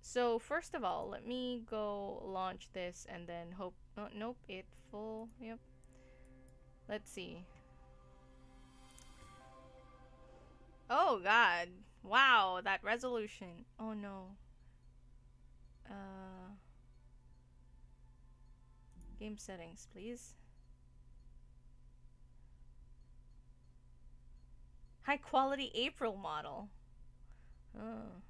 So first of all, let me go launch this and then hope. Oh, nope, it full. Yep. Let's see. Oh God! Wow, that resolution. Oh no. Uh, game settings, please. High quality April model. Oh.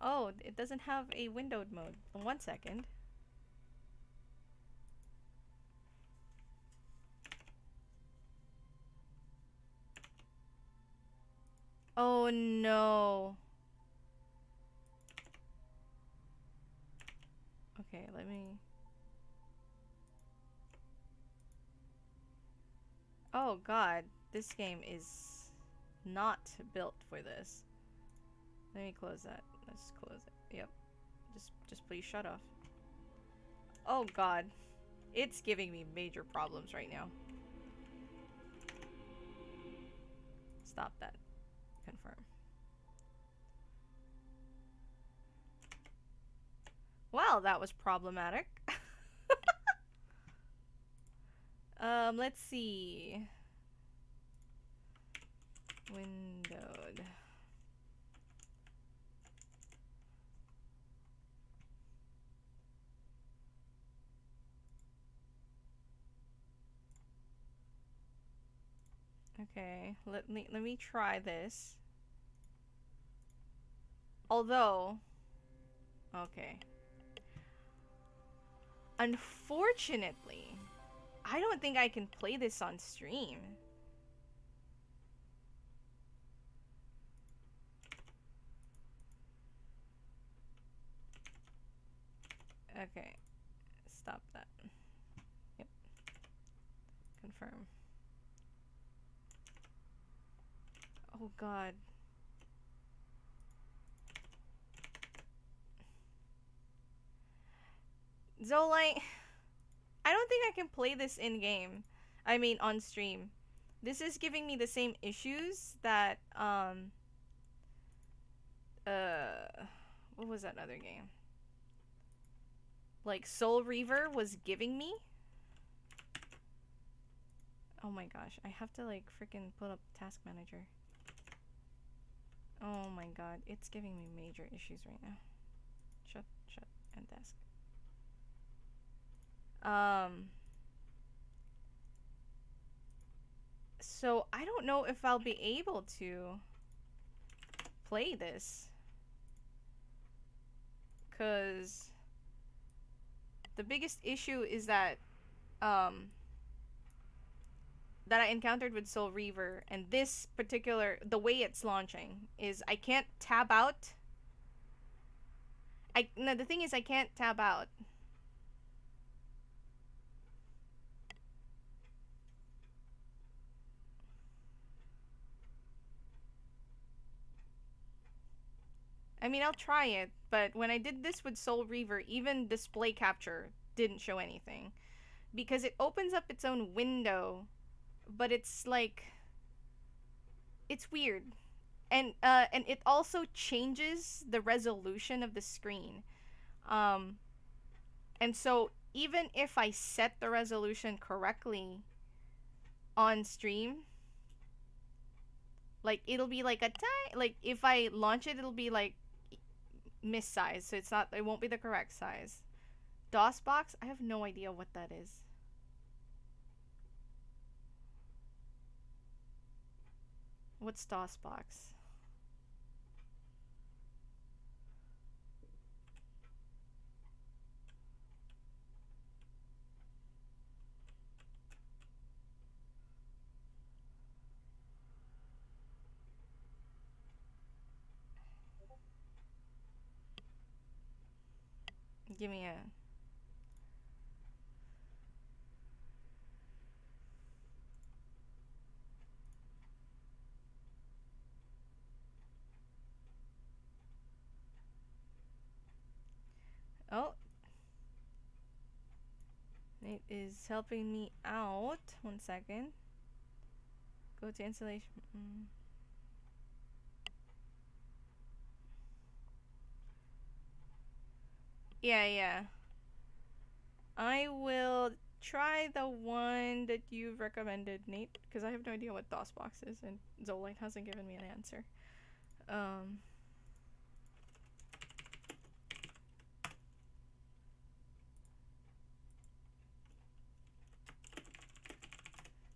Oh, it doesn't have a windowed mode. 1 second. Oh no. Okay, let me. Oh God, this game is not built for this. Let me close that. Let's close it. Yep. Just please shut off. Oh God, it's giving me major problems right now. Stop that. Confirm. Well, that was problematic. Let's see. Windowed. Okay, let me try this. Although, okay. Unfortunately, I don't think I can play this on stream. Okay, stop that. Yep, confirm. Oh God. Zolite, I don't think I can play this in game. I mean, on stream. This is giving me the same issues that, what was that other game? Like, Soul Reaver was giving me? Oh my gosh, I have to, like, freaking put up Task Manager. Oh my god, it's giving me major issues right now. Shut, and task. So I don't know if I'll be able to play this. Cause the biggest issue is that, that I encountered with Soul Reaver and this particular, the way it's launching is I can't tab out. No, the thing is I can't tab out. I mean, I'll try it, but when I did this with Soul Reaver, even display capture didn't show anything. Because it opens up its own window, but it's like, it's weird. And it also changes the resolution of the screen. Um, and so even if I set the resolution correctly on stream, like it'll be like a tiny, like if I launch it, it'll be like missize, so it won't be the correct size. DOS box, I have no idea what that is. What's DOS box? Give me a. Oh, it is helping me out. 1 second. Go to installation. Yeah, yeah. I will try the one that you've recommended, Nate, because I have no idea what DOSBox is, and Zolite hasn't given me an answer. Um,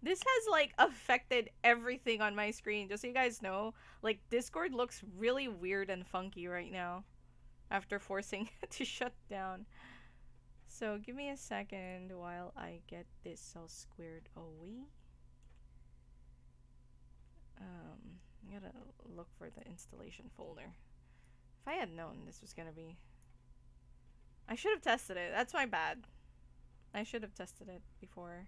this has like affected everything on my screen, just so you guys know. Like, Discord looks really weird and funky right now after forcing it to shut down. So give me a second while I get this all squared away. I gotta look for the installation folder. If I had known this was gonna be... I should have tested it. That's my bad. I should have tested it before.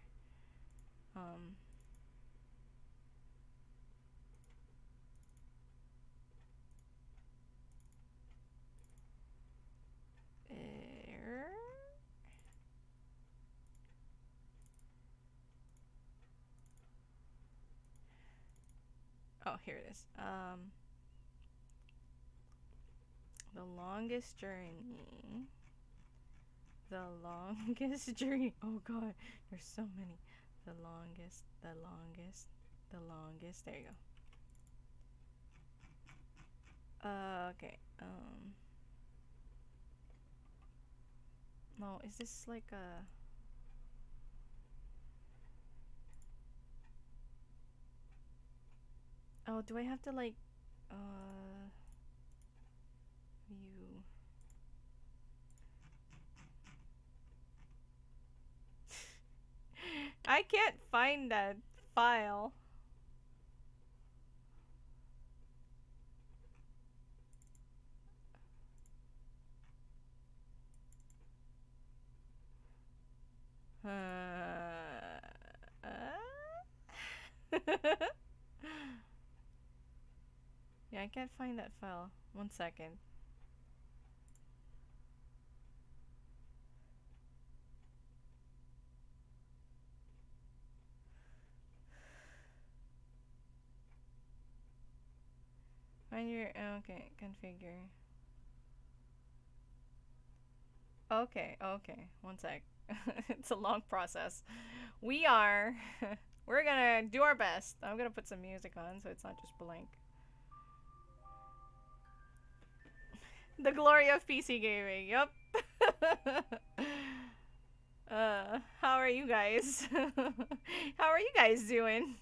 Error? Oh, here it is. The longest journey. The longest journey. Oh god, there's so many. The longest, the longest, the longest. There you go. Okay. No, is this like a... Oh, do I have to like, view? I can't find that file. Yeah, I can't find that file. 1 second. Find your... Okay, configure. Okay, okay. 1 sec. It's a long process. We are... We're gonna do our best. I'm gonna put some music on so it's not just blank. The glory of PC gaming. Yup. How are you guys? How are you guys doing?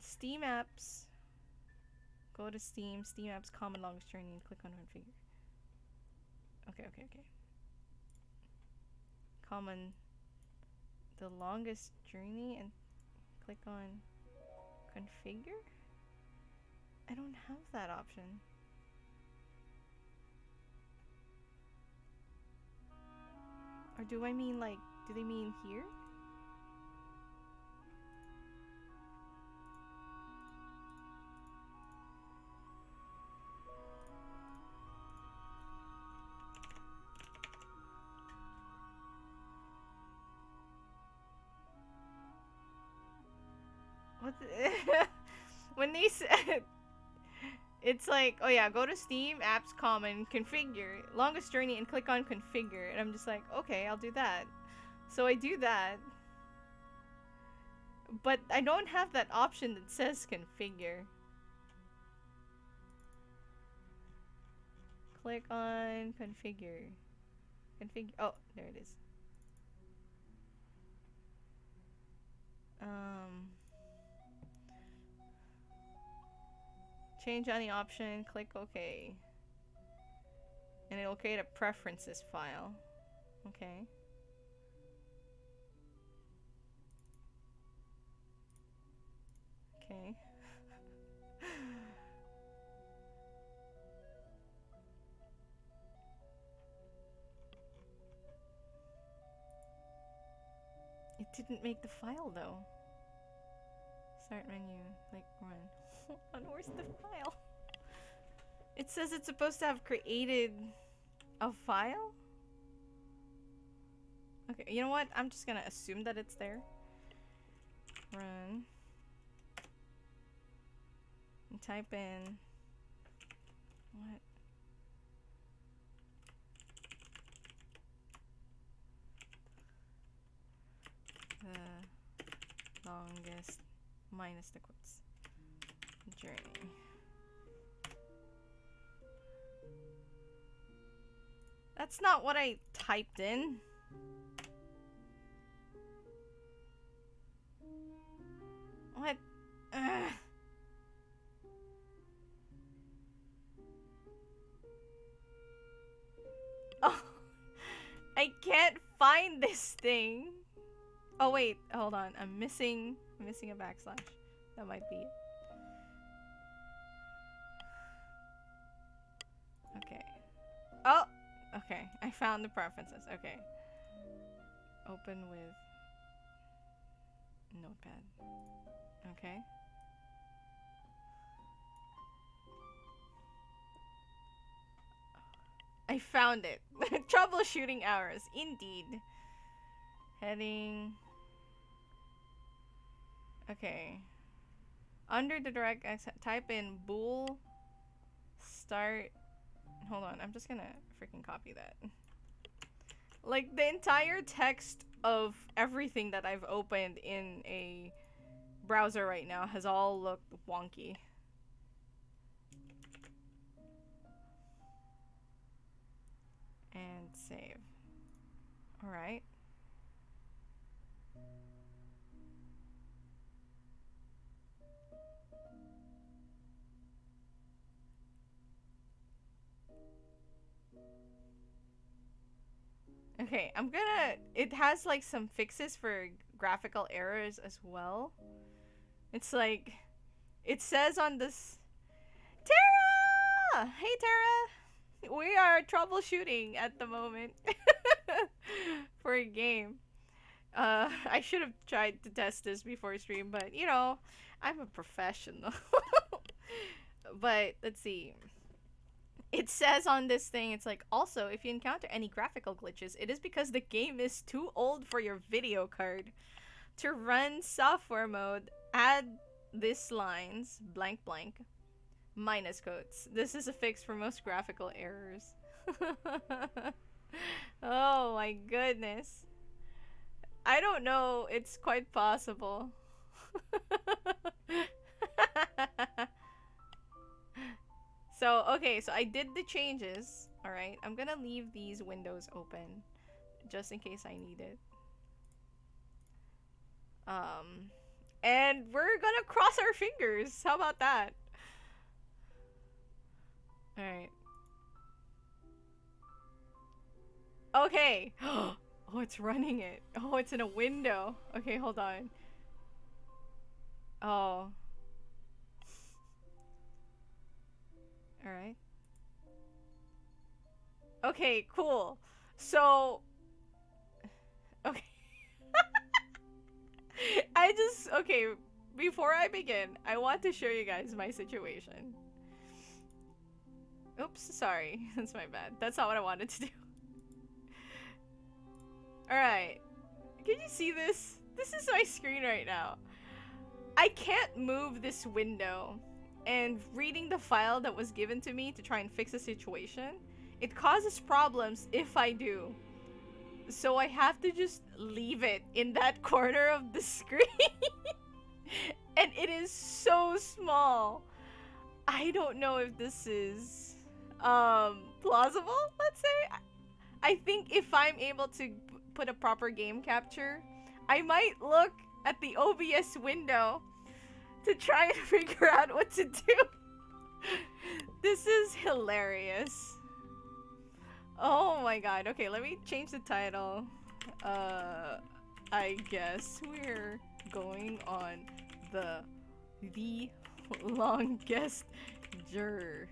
Steam apps. Go to Steam, Steam apps, common longest journey, and click on configure. Okay, okay, okay. Common, the longest journey, and click on configure? I don't have that option. Or do I mean like, do they mean here? What the when they said... It's like, oh yeah, go to Steam, apps, common, configure, longest journey, and click on configure. And I'm just like, okay, I'll do that. So I do that. But I don't have that option that says configure. Click on configure. Configure. Oh, there it is. Change any option, click OK. And it'll create a preferences file. Okay. Okay. It didn't make the file though. Start menu, like run. Hold on, where's the file? It says it's supposed to have created a file? Okay, you know what? I'm just gonna assume that it's there. Run. And type in... What? The longest minus the quotes journey. That's not what I typed in. What? Ugh. Oh, I can't find this thing. Oh wait, hold on. I'm missing a backslash. That might be it. Okay. Oh, okay. I found the preferences. Okay. Open with Notepad. Okay. I found it. Troubleshooting hours. Indeed. Heading. Okay. Under the direct access, type in bool start. Hold on. I'm just gonna freaking copy that. Like, the entire text of everything that I've opened in a browser right now has all looked wonky. And save. Alright. Okay, I'm gonna... It has like some fixes for graphical errors as well. It's like... It says on this... Tara! Hey Tara! We are troubleshooting at the moment. For a game. I should have tried to test this before stream, but you know, I'm a professional. But, let's see. It says on this thing, it's like, also, if you encounter any graphical glitches, it is because the game is too old for your video card. To run software mode, add this lines, blank blank, minus quotes. This is a fix for most graphical errors. Oh my goodness. I don't know, it's quite possible. So, okay, so I did the changes. Alright, I'm gonna leave these windows open just in case I need it. And we're gonna cross our fingers. How about that? Alright. Okay. Oh, it's running it. Oh, it's in a window. Okay, hold on. Oh. Alright. Okay, cool. So... Okay. Okay, before I begin, I want to show you guys my situation. Oops, sorry. That's my bad. That's not what I wanted to do. Alright. Can you see this? This is my screen right now. I can't move this window. And reading the file that was given to me to try and fix the situation, it causes problems if I do. So I have to just leave it in that corner of the screen. And it is so small. I don't know if this is plausible, let's say. I think if I'm able to put a proper game capture, I might look at the OBS window to try and figure out what to do. This is hilarious. Oh my god. Okay, let me change the title. I guess we're going on the longest journey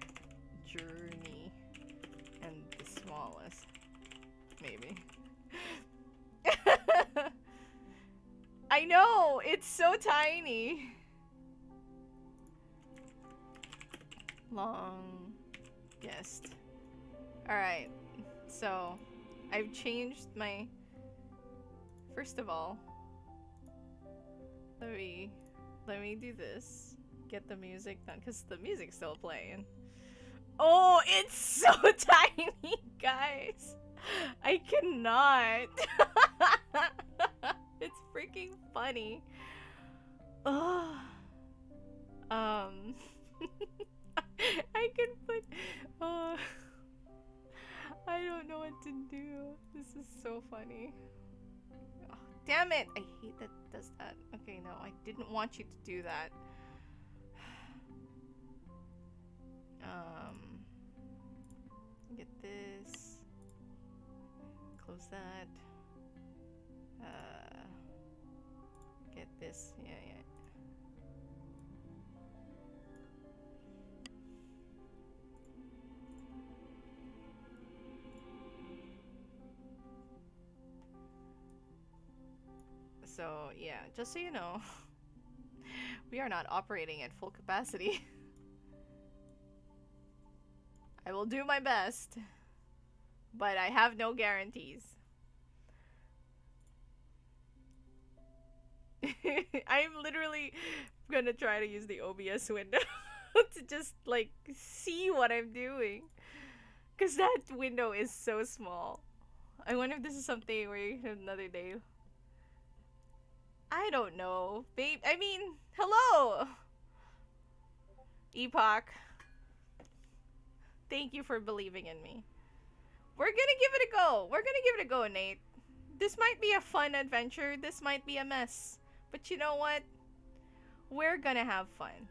and the smallest, maybe. I know, it's so tiny. Longest. Alright, so I've changed my... First of all, let me do this. Get the music done, because the music's still playing. Oh, it's so tiny, guys. I cannot. It's freaking funny. Ugh. I can put. Uh, I don't know what to do. This is so funny. Oh, damn it! I hate that it does that. Okay, no, I didn't want you to do that. Get this. Close that. Get this. Yeah, yeah. So, yeah, just so you know, we are not operating at full capacity. I will do my best, but I have no guarantees. I'm literally gonna try to use the OBS window to just, like, see what I'm doing. Because that window is so small. I wonder if this is something where you have another day. I don't know, babe. I mean, hello! Epoch. Thank you for believing in me. We're gonna give it a go. We're gonna give it a go, Nate. This might be a fun adventure. This might be a mess. But you know what? We're gonna have fun.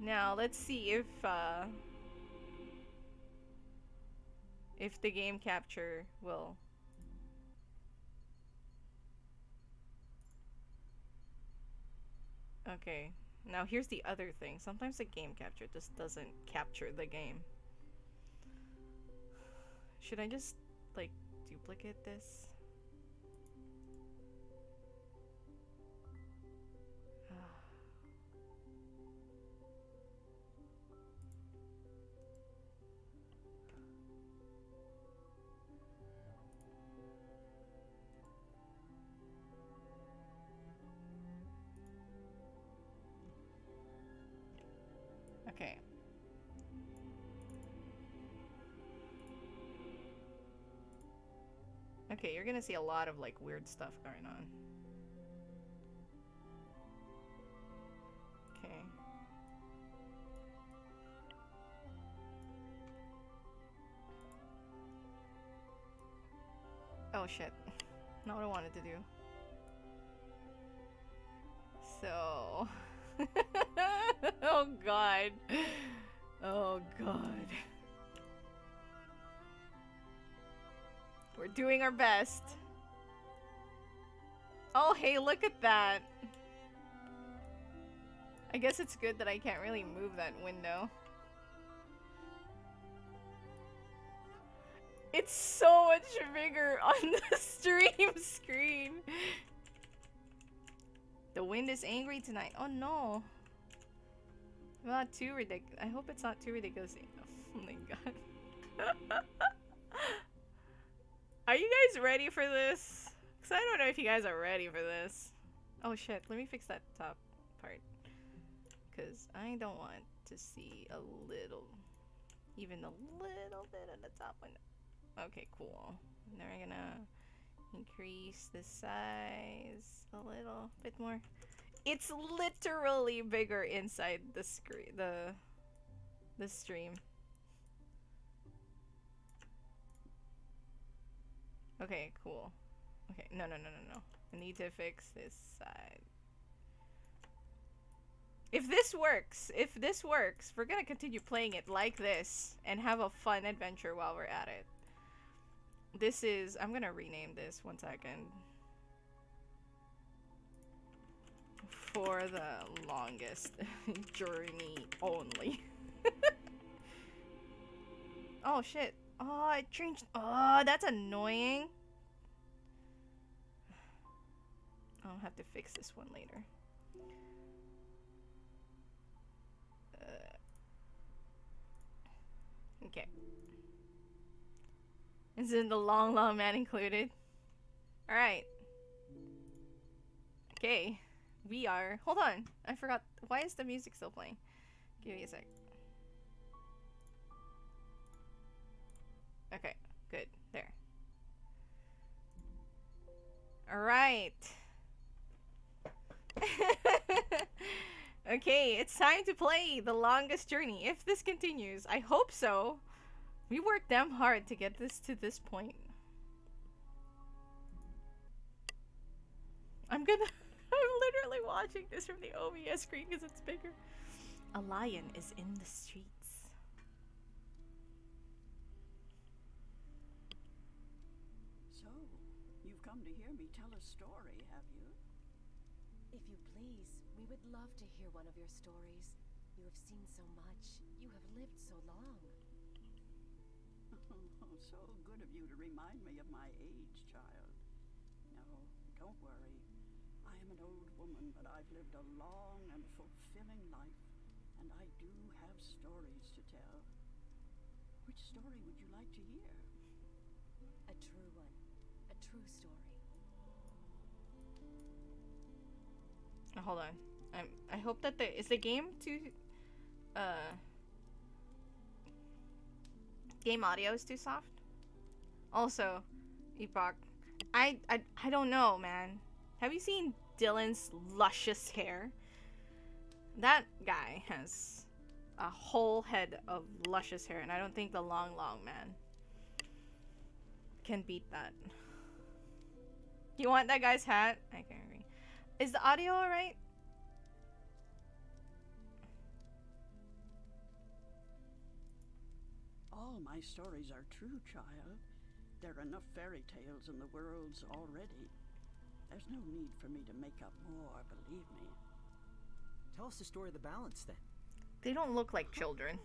Now, let's see if the game capture will... Okay. Now, here's the other thing. Sometimes the game capture just doesn't capture the game. Should I just, like, duplicate this? Okay. Okay, you're gonna see a lot of, like, weird stuff going on. Okay. Oh shit. Not what I wanted to do. So... oh god. Oh god. We're doing our best. Oh hey, look at that. I guess it's good that I can't really move that window. It's so much bigger on the stream screen. The wind is angry tonight. Oh no. Not too ridiculous. I hope it's not too ridiculous. Oh my god. Are you guys ready for this? Because I don't know if you guys are ready for this. Oh shit, let me fix that top part. Because I don't want to see a little, even a little bit of the top window. Okay, cool. Now we're gonna increase the size a little bit more. It's literally bigger inside the screen, the stream. Okay, cool. Okay, no. I need to fix this side. If this works, we're gonna continue playing it like this and have a fun adventure while we're at it. This is, I'm gonna rename this 1 second. For the longest journey only. Oh shit. Oh, I changed. Oh, that's annoying. I'll have to fix this one later. Okay. Isn't the long man included? Alright. Okay. We are... Hold on. I forgot. Why is the music still playing? Give me a sec. Okay. Good. There. Alright. Okay, it's time to play The Longest Journey. If this continues, I hope so. We worked damn hard to get this to this point. I'm literally watching this from the OBS screen because it's bigger. A lion is in the streets. So, you've come to hear me tell a story, have you? If you please, we would love to hear one of your stories. You have seen so much. You have lived so long. Oh, so good of you to remind me of my age, child. No, don't worry. I am an old woman, but I've lived a long and fulfilling life, and I do have stories to tell. Which story would you like to hear? A true one. A true story. Hold on. I hope that is the game too game audio is too soft. Also, Epoch, I don't know, man. Have you seen Dylan's luscious hair? That guy has a whole head of luscious hair, and I don't think the long man can beat that. You want that guy's hat? I can agree. Is the audio alright? All my stories are true, child. There are enough fairy tales in the worlds already. There's no need for me to make up more, believe me. Tell us the story of the balance, then. They don't look like children.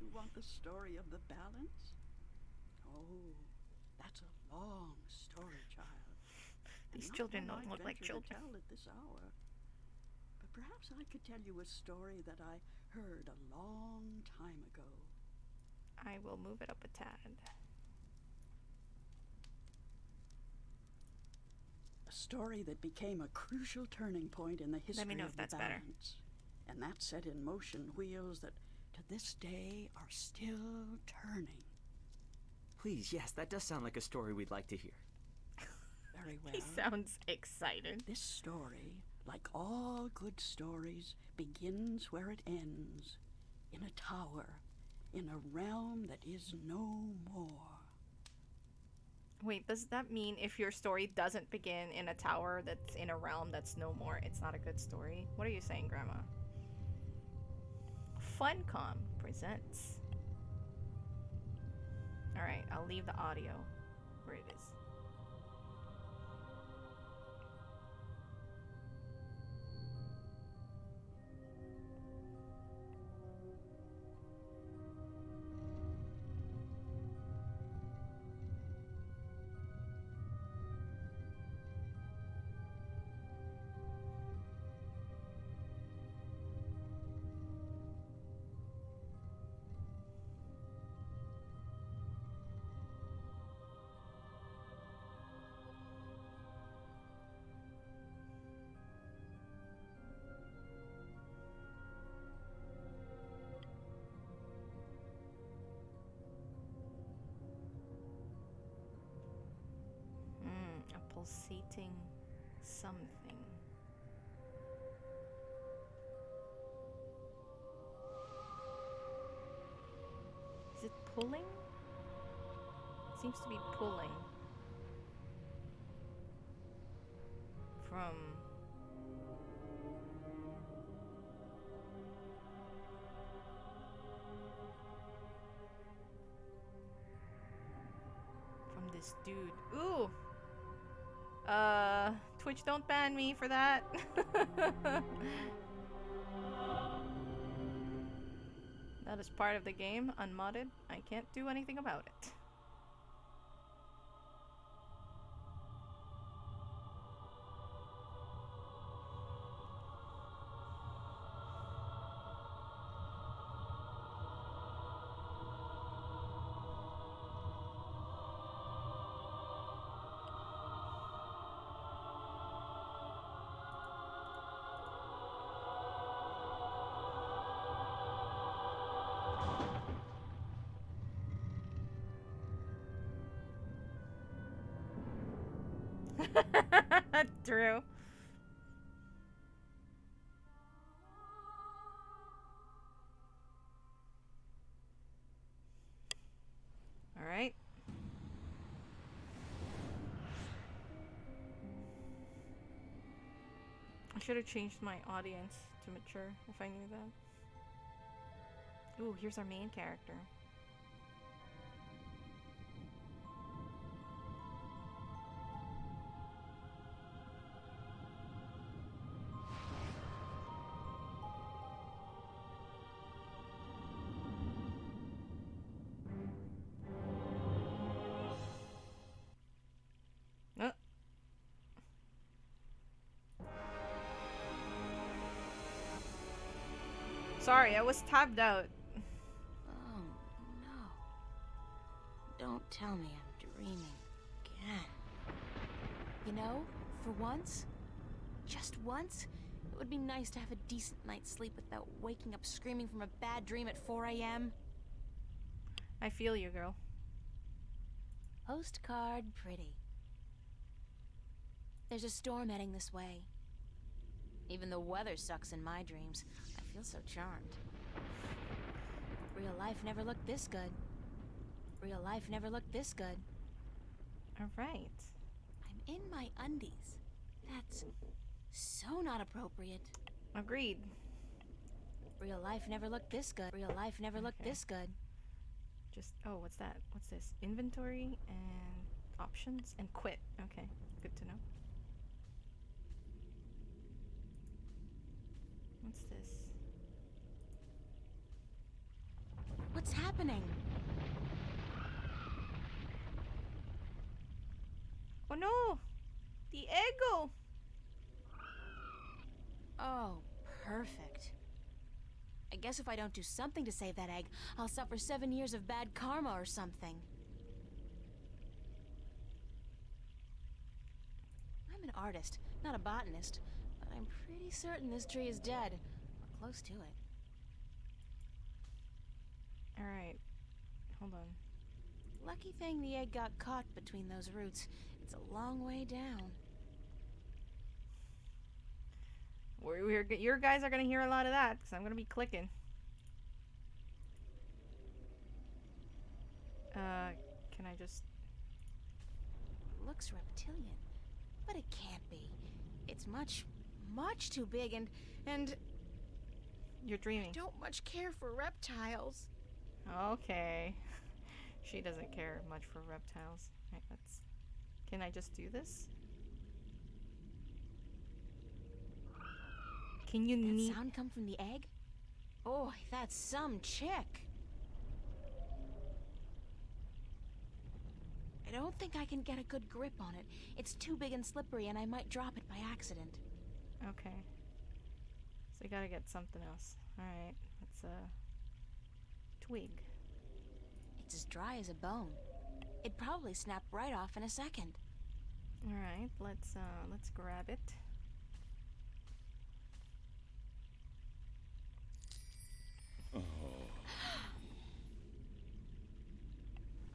You want the story of the balance? Oh, that's a long story, child. These children don't look like children. To tell at this hour. But perhaps I could tell you a story that I heard a long time ago. I will move it up a tad. A story that became a crucial turning point in the history Let me know of if the that's better. balance. And that set in motion wheels that to this day are still turning. Please, yes, that does sound like a story we'd like to hear. Very well. He sounds excited. This story, like all good stories, begins where it ends. In a tower, in a realm that is no more. Wait, does that mean if your story doesn't begin in a tower that's in a realm that's no more, it's not a good story? What are you saying, Grandma? Funcom presents. Alright, I'll leave the audio where it is. A pulsating something. Is it pulling? It seems to be pulling from this dude. Ooh! Twitch, don't ban me for that. That is part of the game, unmodded. I can't do anything about it. True. All right. I should have changed my audience to mature if I knew that. Ooh, here's our main character. Uh. Sorry, I was tabbed out. Oh, no. Don't tell me I'm dreaming again. You know, for once, just once, it would be nice to have a decent night's sleep without waking up screaming from a bad dream at 4 a.m. I feel you, girl. Postcard pretty. There's a storm heading this way. Even the weather sucks in my dreams. I feel so charmed. Real life never looked this good. Real life never looked this good. All right. I'm in my undies. That's so not appropriate. Agreed. Real life never looked this good. Real life never looked Okay. this good. Just, oh, what's that? What's this? Inventory and options and quit. Okay, good to know. What's this? What's happening? Oh no! The ego! Oh, perfect. I guess if I don't do something to save that egg, I'll suffer 7 years of bad karma or something. I'm an artist, not a botanist, but I'm pretty certain this tree is dead, or close to it. Alright. Hold on. Lucky thing the egg got caught between those roots. It's a long way down. Your guys are gonna hear a lot of that, because I'm gonna be clicking. Can I just... Looks reptilian, but it can't be. It's much, much too big and You're dreaming. don't much care for reptiles. Okay. She doesn't care much for reptiles. Right, let's... Can I just do this? Can you That sound come from the egg? Oh, that's some chick. I don't think I can get a good grip on it. It's too big and slippery and I might drop it by accident. Okay. So you gotta get something else. Alright, let's, twig. It's as dry as a bone. It'd probably snap right off in a second. Alright, let's grab it.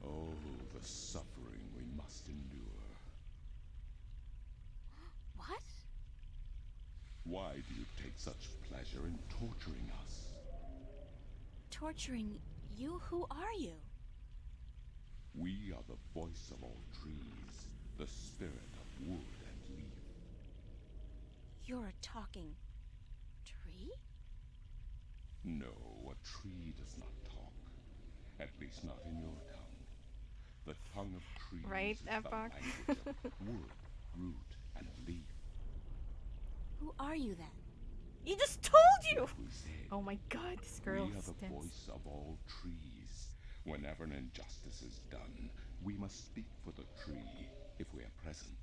Oh, the suffering we must endure. What? Why do you take such pleasure in torturing us? Torturing you? Who are you? We are the voice of all trees, the spirit of wood and leaf. You're a talking tree? No, a tree does not talk. At least not in your tongue. The tongue of trees Right, is the F-Box? language of wood, root, and leaf. Who are you then? He just told you! Like we said, Oh my god, this girl we are the stinks. voice of all trees. Whenever an injustice is done, we must speak for the tree if we are present.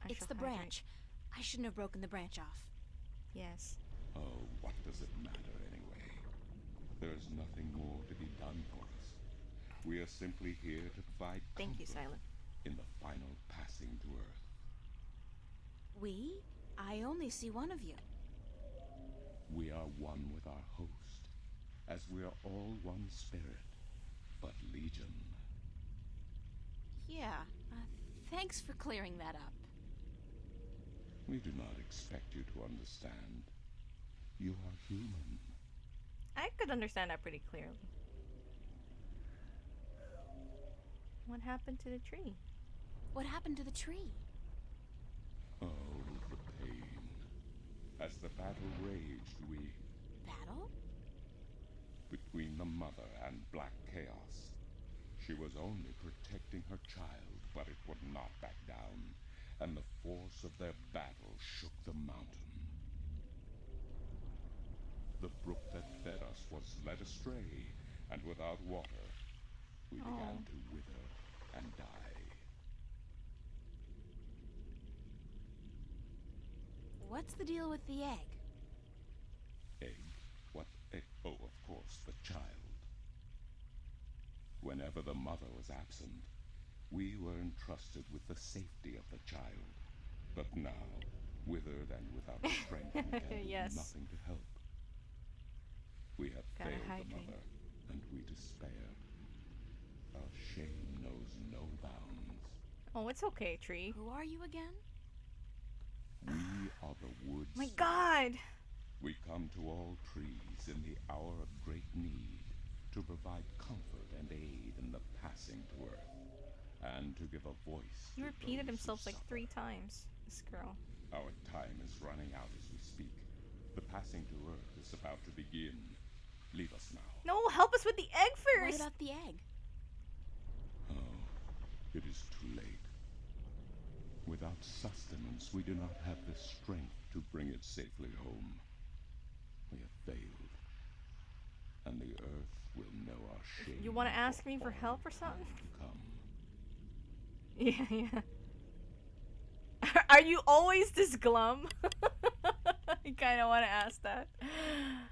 I It's shall the hydrate. branch. I shouldn't have broken the branch off. Yes. Oh, what does it matter anyway? There is nothing more to be done for us. We are simply here to provide Thank you, comfort Silent. in the final passing to Earth. We? I only see one of you. We are one with our host, as we are all one spirit, but legion. Yeah, Thanks for clearing that up. We do not expect you to understand. You are human. I could understand that pretty clearly. What happened to the tree? What happened to the tree? Oh, the pain. As the battle raged, we... Battle? Between the mother and Black Chaos. She was only protecting her child, but it would not back down, and the force of their battle shook the mountain. The brook that fed us was led astray, and without water, we began to wither and die. What's the deal with the egg? Egg? What egg? Oh, of course, the child. Whenever the mother was absent, we were entrusted with the safety of the child. But now, withered and without strength, we can Yes. do nothing to help. We have Gotta failed hydrate. the mother, and we despair. Our shame knows no bounds. Oh, it's okay, tree. Who are you again? We are the woods. My God! We come to all trees in the hour of great need to provide comfort and aid in the passing to earth, and to give a voice He to repeated those himself who like suffer. 3 times. This girl. Our time is running out as we speak. The passing to earth is about to begin. Leave us now. No, help us with the egg What first! about the egg? Oh, it is too late. Without sustenance, we do not have the strength to bring it safely home. We have failed, and the earth will know our shame. You want to ask me for all help or time something? to come. Yeah, yeah. Are you always this glum? I kind of want to ask that.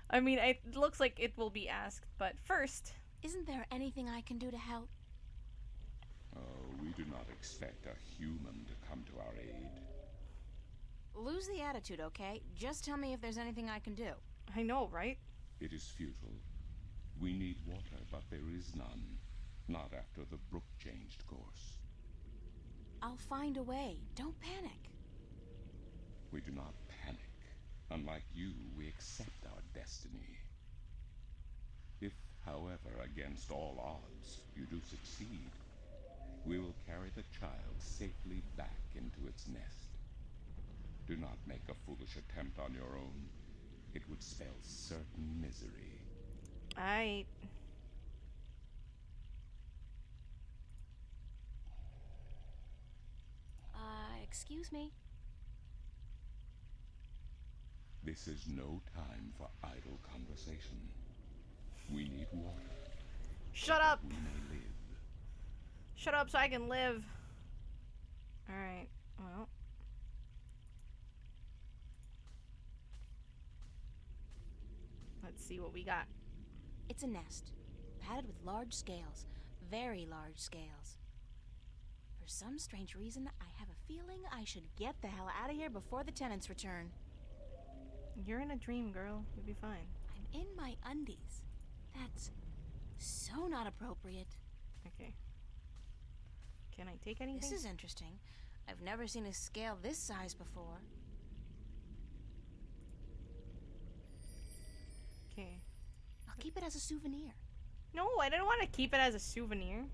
I mean, it looks like it will be asked, but first... Isn't there anything I can do to help? Oh, we do not expect a human to come to our aid. Lose the attitude, okay? Just tell me if there's anything I can do. I know, right? It is futile. We need water, but there is none. Not after the brook changed course. I'll find a way. Don't panic. We do not panic. Unlike you, we accept our destiny. If, however, against all odds, you do succeed, we will carry the child safely back into its nest. Do not make a foolish attempt on your own. It would spell certain misery. I... Excuse me? This is no time for idle conversation. We need water. Shut up! We may live. Shut up so I can live. Alright, well. Let's see what we got. It's a nest, padded with large scales, very large scales. For some strange reason, I have a feeling I should get the hell out of here before the tenants return. You're in a dream, girl. You'll be fine. I'm in my undies. That's so not appropriate. Okay. Can I take anything? This is interesting. I've never seen a scale this size before. Okay. I'll keep it as a souvenir. No, I don't want to keep it as a souvenir.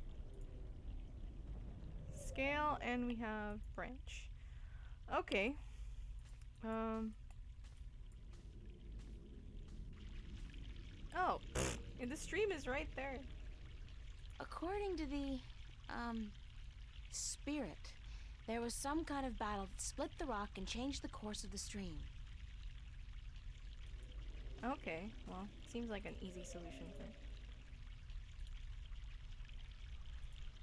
Scale, and we have branch. Okay. Oh, and the stream is right there. According to the, spirit, there was some kind of battle that split the rock and changed the course of the stream. Okay, well, seems like an easy solution for it.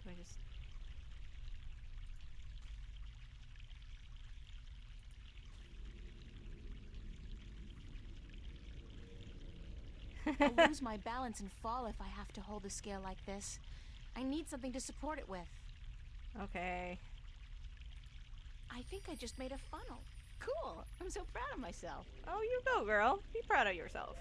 Do I just... I'll lose my balance and fall if I have to hold a scale like this. I need something to support it with. Okay. I think I just made a funnel. Cool. I'm so proud of myself. Oh, you go, girl. Be proud of yourself.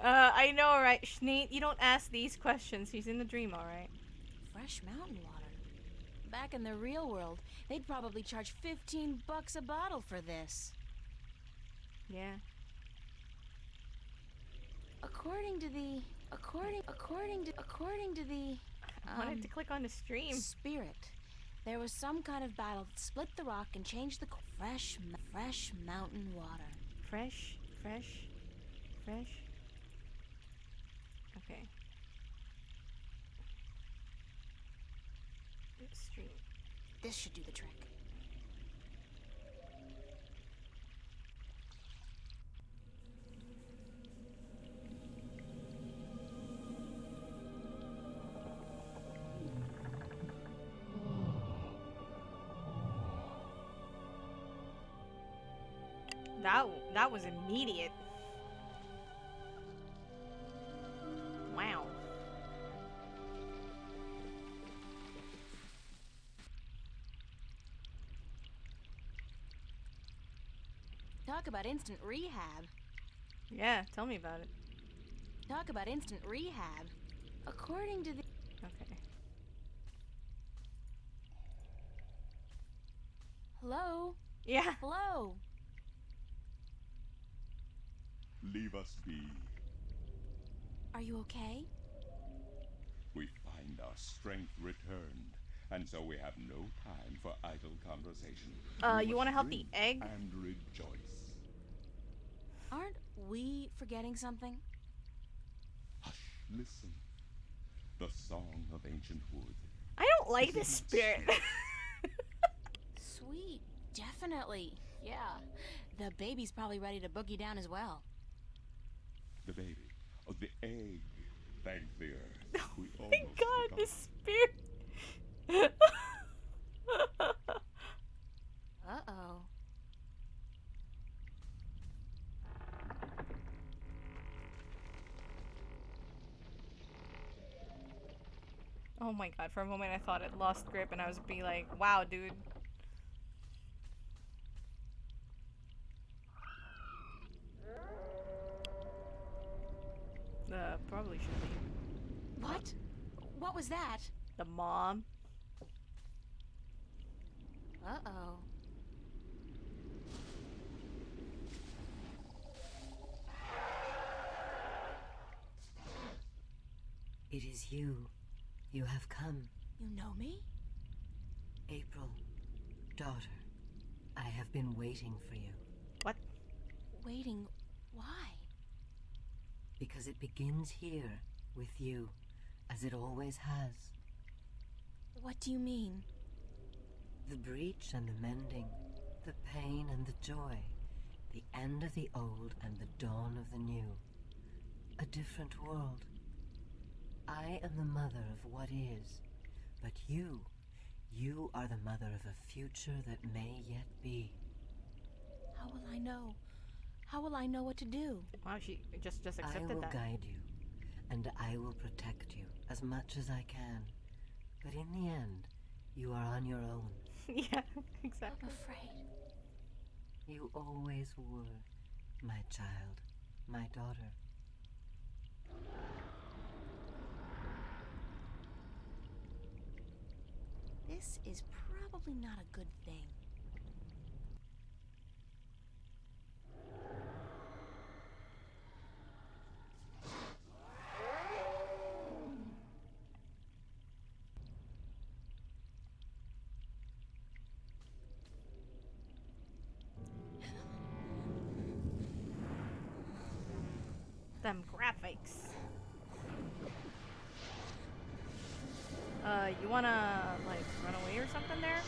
I know, right? Nate, you don't ask these questions. He's in the dream, alright? Fresh mountain water. Back in the real world, they'd probably charge 15 bucks a bottle for this. Yeah. According to the I wanted to click on the stream. spirit, there was some kind of battle that split the rock and changed the fresh mountain water. Fresh. Okay. Stream. This should do the trick. That was immediate. Wow. Talk about instant rehab. Yeah, tell me about it. Talk about instant rehab. According to the... Okay. Hello? Yeah. Hello? Leave us be. Are you okay? We find our strength returned, and so we have no time for idle conversation. You wanna help the Drink egg? and rejoice. Aren't we forgetting something? Hush, listen. The song of ancient wood. I don't like this spirit. Sweet. Definitely. Yeah. The baby's probably ready to boogie down as well. The baby. Oh, the egg. Thank the earth. We Oh my almost god, forgot. this spirit. Uh-oh. Oh my god, for a moment I thought it lost grip and I was be like, wow, dude. Probably should be. What? What was that? The mom. Uh-oh. It is you. You have come. You know me? April, daughter. I have been waiting for you. What? Waiting. Why? Because it begins here, with you, as it always has. What do you mean? The breach and the mending, the pain and the joy, the end of the old and the dawn of the new. A different world. I am the mother of what is, but you are the mother of a future that may yet be. How will I know? How will I know what to do? Wow, she just I accepted will that. guide you, and I will protect you as much as I can. But in the end, you are on your own. Yeah, exactly. I'm afraid. You always were, my child, my daughter. This is probably not a good thing. Them graphics. You wanna, like, run away or something there?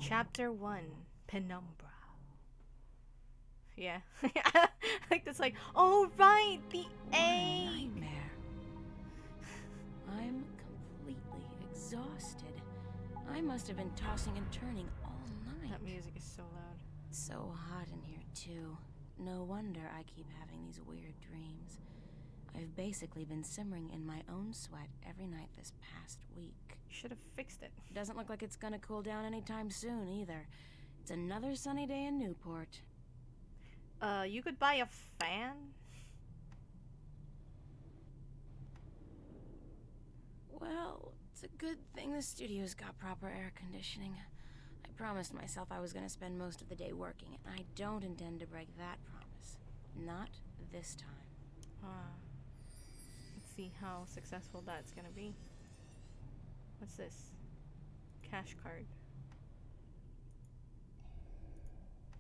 Chapter 1, Penumbra. Yeah. Like, that's like, oh right, the What a egg! nightmare. I'm completely exhausted. I must have been tossing and turning all night. That music is so loud. It's so hot in here, too. No wonder I keep having these weird dreams. I've basically been simmering in my own sweat every night this past week. should have fixed it. Doesn't look like it's gonna cool down anytime soon, either. It's another sunny day in Newport. You could buy a fan? Well, it's a good thing the studio's got proper air conditioning. I promised myself I was gonna spend most of the day working, and I don't intend to break that promise. Not this time. Let's see how successful that's gonna be. What's this? Cash card.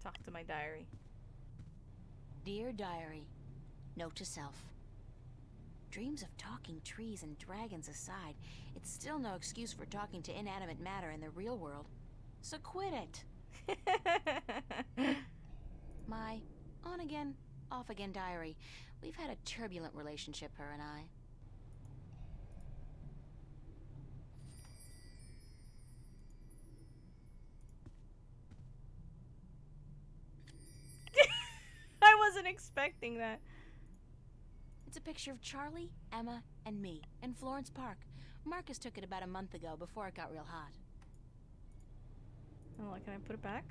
Talk to my diary. Dear Diary, note to self. Dreams of talking trees and dragons aside, it's still no excuse for talking to inanimate matter in the real world. So quit it. My on-again, off-again diary. We've had a turbulent relationship, her and I. I wasn't expecting that. It's a picture of Charlie, Emma, and me in Florence Park. Marcus took it about a month ago before it got real hot. Oh, can I put it back?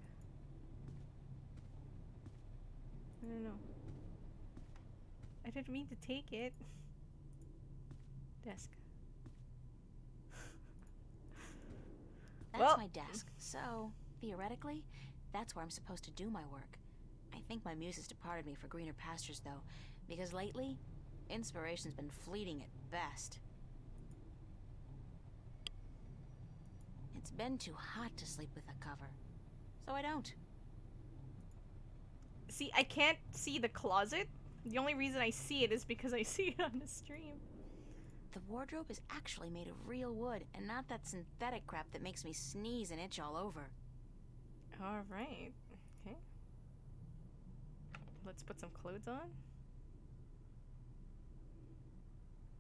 I don't know. I didn't mean to take it. Desk. That's Well- my desk, so theoretically, that's where I'm supposed to do my work. I think my muse has departed me for greener pastures, though, because lately, inspiration's been fleeting at best. It's been too hot to sleep with a cover, so I don't. See, I can't see the closet. The only reason I see it is because I see it on the stream. The wardrobe is actually made of real wood, and not that synthetic crap that makes me sneeze and itch all over. Alright. Okay. Let's put some clothes on.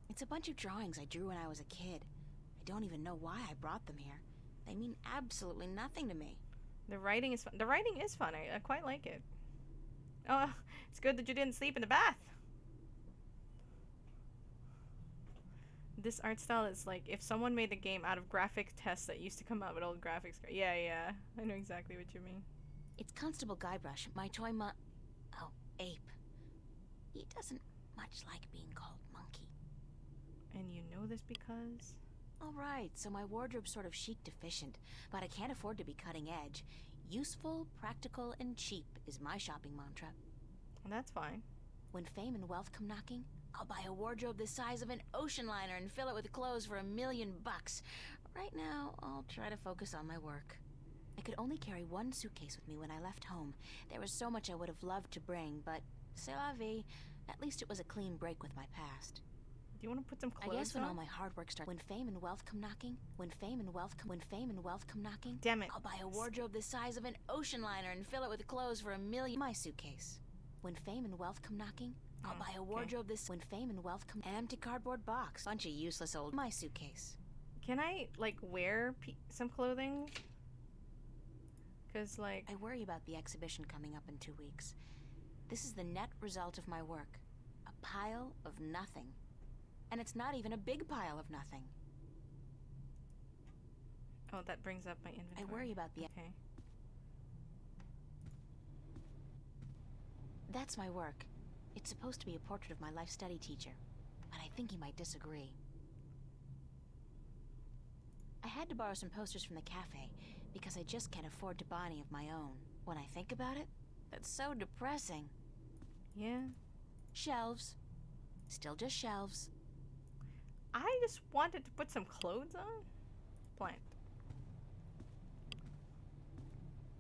It's a bunch of drawings I drew when I was a kid. I don't even know why I brought them here. They mean absolutely nothing to me. The writing is fun. The writing is fun. I quite like it. Oh, it's good that you didn't sleep in the bath. This art style is like if someone made a game out of graphic tests that used to come out with old graphics. Yeah, I know exactly what you mean. It's Constable Guybrush, my toy oh, ape. He doesn't much like being called monkey. And you know this because? Alright, so my wardrobe's sort of chic deficient, but I can't afford to be cutting edge. Useful, practical, and cheap is my shopping mantra. Well, that's fine. When fame and wealth come knocking, I'll buy a wardrobe the size of an ocean liner and fill it with clothes for $1 million. Right now, I'll try to focus on my work. I could only carry one suitcase with me when I left home. There was so much I would have loved to bring, but c'est la vie. At least it was a clean break with my past. Do you want to put some clothes I guess when on? all my hard work starts, when fame and wealth come knocking, when fame and wealth come knocking, Damn it. I'll buy a wardrobe the size of an ocean liner and fill it with clothes for $1 million. My suitcase. When fame and wealth come knocking, I'll buy a wardrobe this. When fame and wealth come, an empty cardboard box, bunch of useless old. My suitcase. Can I, like, wear some clothing? Because, like... I worry about the exhibition coming up in 2 weeks. This is the net result of my work. A pile of nothing. And it's not even a big pile of nothing. Oh, that brings up my inventory. I worry about the... Okay. That's my work. It's supposed to be a portrait of my life study teacher, but I think he might disagree. I had to borrow some posters from the cafe, because I just can't afford to buy any of my own. When I think about it, that's so depressing. Yeah. Shelves. Still just shelves. I just wanted to put some clothes on. Plant.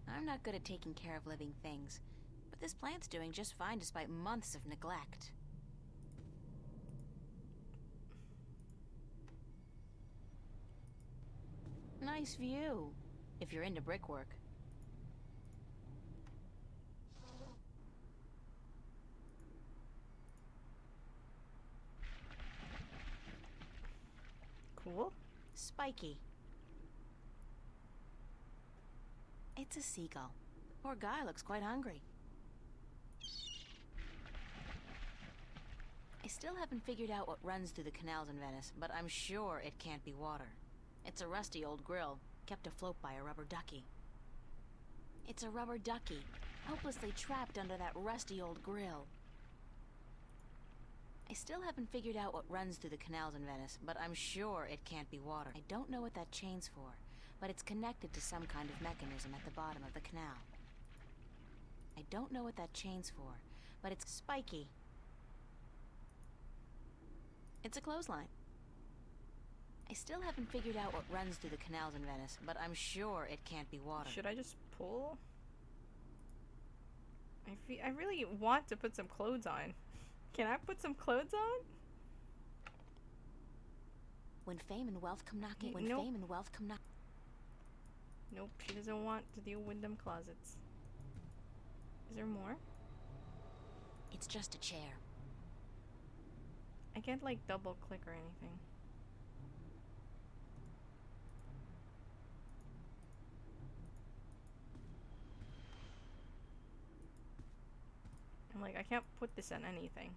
I'm not good at taking care of living things, but this plant's doing just fine despite months of neglect. Nice view, if you're into brickwork. Cool. Spiky. It's a seagull. Poor guy looks quite hungry. I still haven't figured out what runs through the canals in Venice, but I'm sure it can't be water. It's a rusty old grill, kept afloat by a rubber ducky. It's a rubber ducky, hopelessly trapped under that rusty old grill. I still haven't figured out what runs through the canals in Venice, but I'm sure it can't be water. I don't know what that chain's for, but it's connected to some kind of mechanism at the bottom of the canal. I don't know what that chain's for, but it's spiky. It's a clothesline. I still haven't figured out what runs through the canals in Venice, but I'm sure it can't be water. Should I just pull? I really want to put some clothes on. Can I put some clothes on? When fame and wealth come knocking, when Nope. fame and wealth come knocking. Nope, she doesn't want to deal with them closets. Is there more? It's just a chair. I can't like double click or anything. I'm like, I can't put this on anything.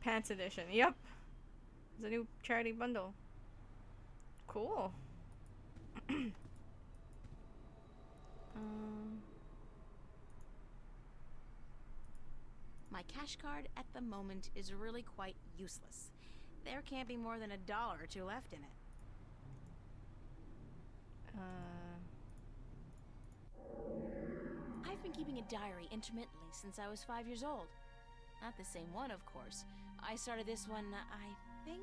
Pants edition. Yep. It's a new charity bundle. Cool. My cash card at the moment is really quite useless. There can't be more than $1 or $2 left in it. I've been keeping a diary intermittently since I was 5 years old. Not the same one, of course. I started this one, I think,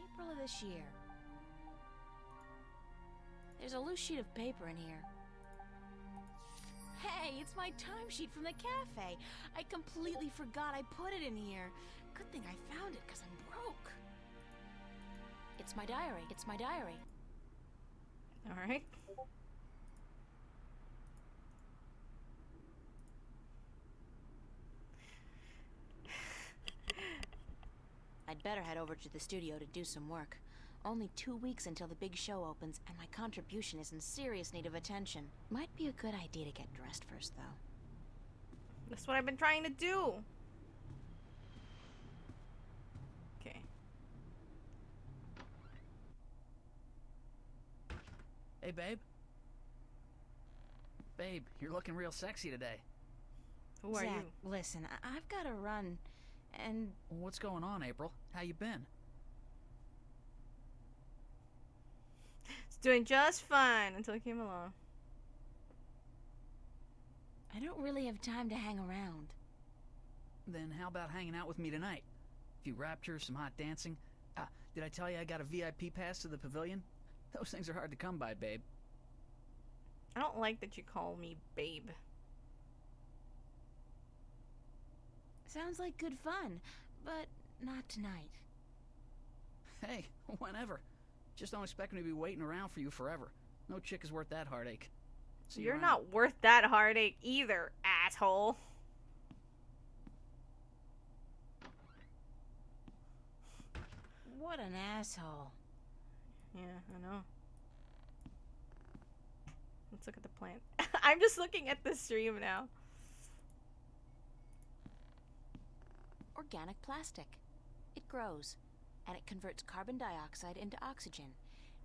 April of this year. There's a loose sheet of paper in here. Hey, it's my timesheet from the cafe. I completely forgot I put it in here. Good thing I found it, because I'm broke. It's my diary. It's my diary. Alright. I'd better head over to the studio to do some work. Only 2 weeks until the big show opens, and my contribution is in serious need of attention. Might be a good idea to get dressed first, though. That's what I've been trying to do. Okay. Hey, babe. Babe, you're looking real sexy today. Who are Zach, you? listen, I've got to run, and... What's going on, April? How you been? It's doing just fine until it came along. I don't really have time to hang around. Then how about hanging out with me tonight? A few raptures, some hot dancing. Did I tell you I got a VIP pass to the pavilion? Those things are hard to come by, babe. I don't like that you call me babe. Sounds like good fun, but not tonight. Hey, whenever. Just don't expect me to be waiting around for you forever. No chick is worth that heartache. See you You're around. not worth that heartache either, asshole. What an asshole. Yeah, I know. Let's look at the plant. I'm just looking at the stream now. Organic plastic. It grows, and it converts carbon dioxide into oxygen,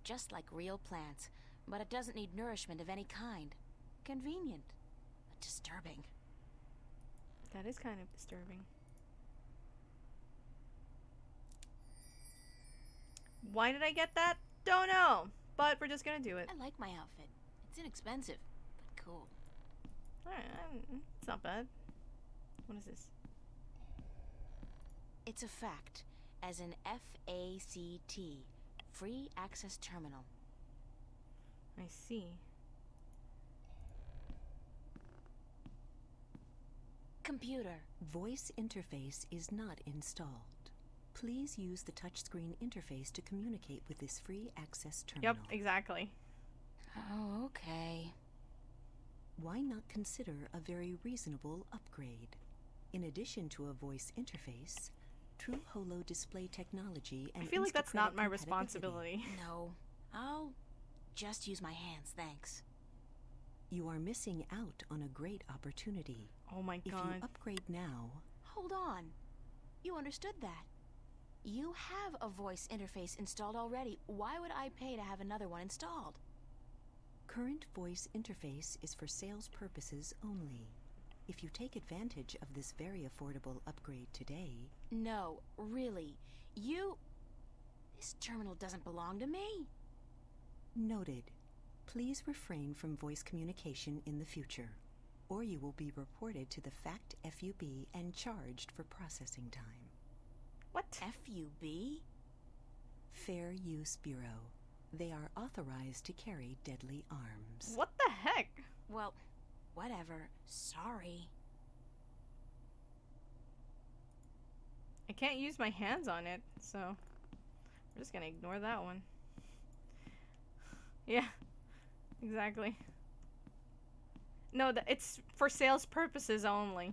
just like real plants, but it doesn't need nourishment of any kind. Convenient, but disturbing. That is kind of disturbing. Why did I get that? Don't know. But we're just gonna do it. I like my outfit. It's inexpensive, but cool. Alright, it's not bad. What is this? It's a fact, as in F-A-C-T, Free Access Terminal. I see. Computer. Voice interface is not installed. Please use the touchscreen interface to communicate with this free access terminal. Yep, exactly. Oh, okay. Why not consider a very reasonable upgrade? In addition to a voice interface, true holo display technology and I feel like that's not Instacredit my compatibility. responsibility. No, I'll just use my hands, thanks. You are missing out on a great opportunity. Oh my If god. you upgrade now, Hold on. You understood that. You have a voice interface installed already. Why would I pay to have another one installed? Current voice interface is for sales purposes only. If you take advantage of this very affordable upgrade today... No, really. This terminal doesn't belong to me. Noted. Please refrain from voice communication in the future, or you will be reported to the FACT FUB and charged for processing time. What? FUB? Fair Use Bureau. They are authorized to carry deadly arms. What the heck? Well, whatever. Sorry. I can't use my hands on it, so we're just gonna ignore that one. Yeah, exactly. No, it's for sales purposes only.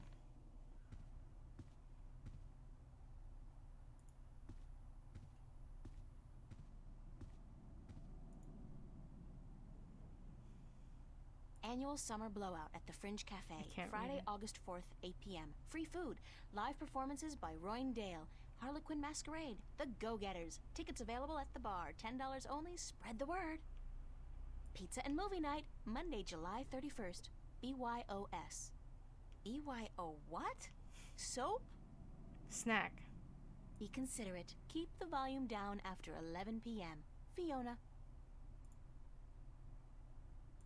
Annual summer blowout at the Fringe Cafe. can't Friday, read it. August 4th, 8 p.m. Free food. Live performances by Roying Dale. Harlequin Masquerade. The Go-Getters. Tickets available at the bar. $10 only. Spread the word. Pizza and movie night. Monday, July 31st. BYOS. BYO what? Soap? Snack. Be considerate. Keep the volume down after 11 p.m. Fiona.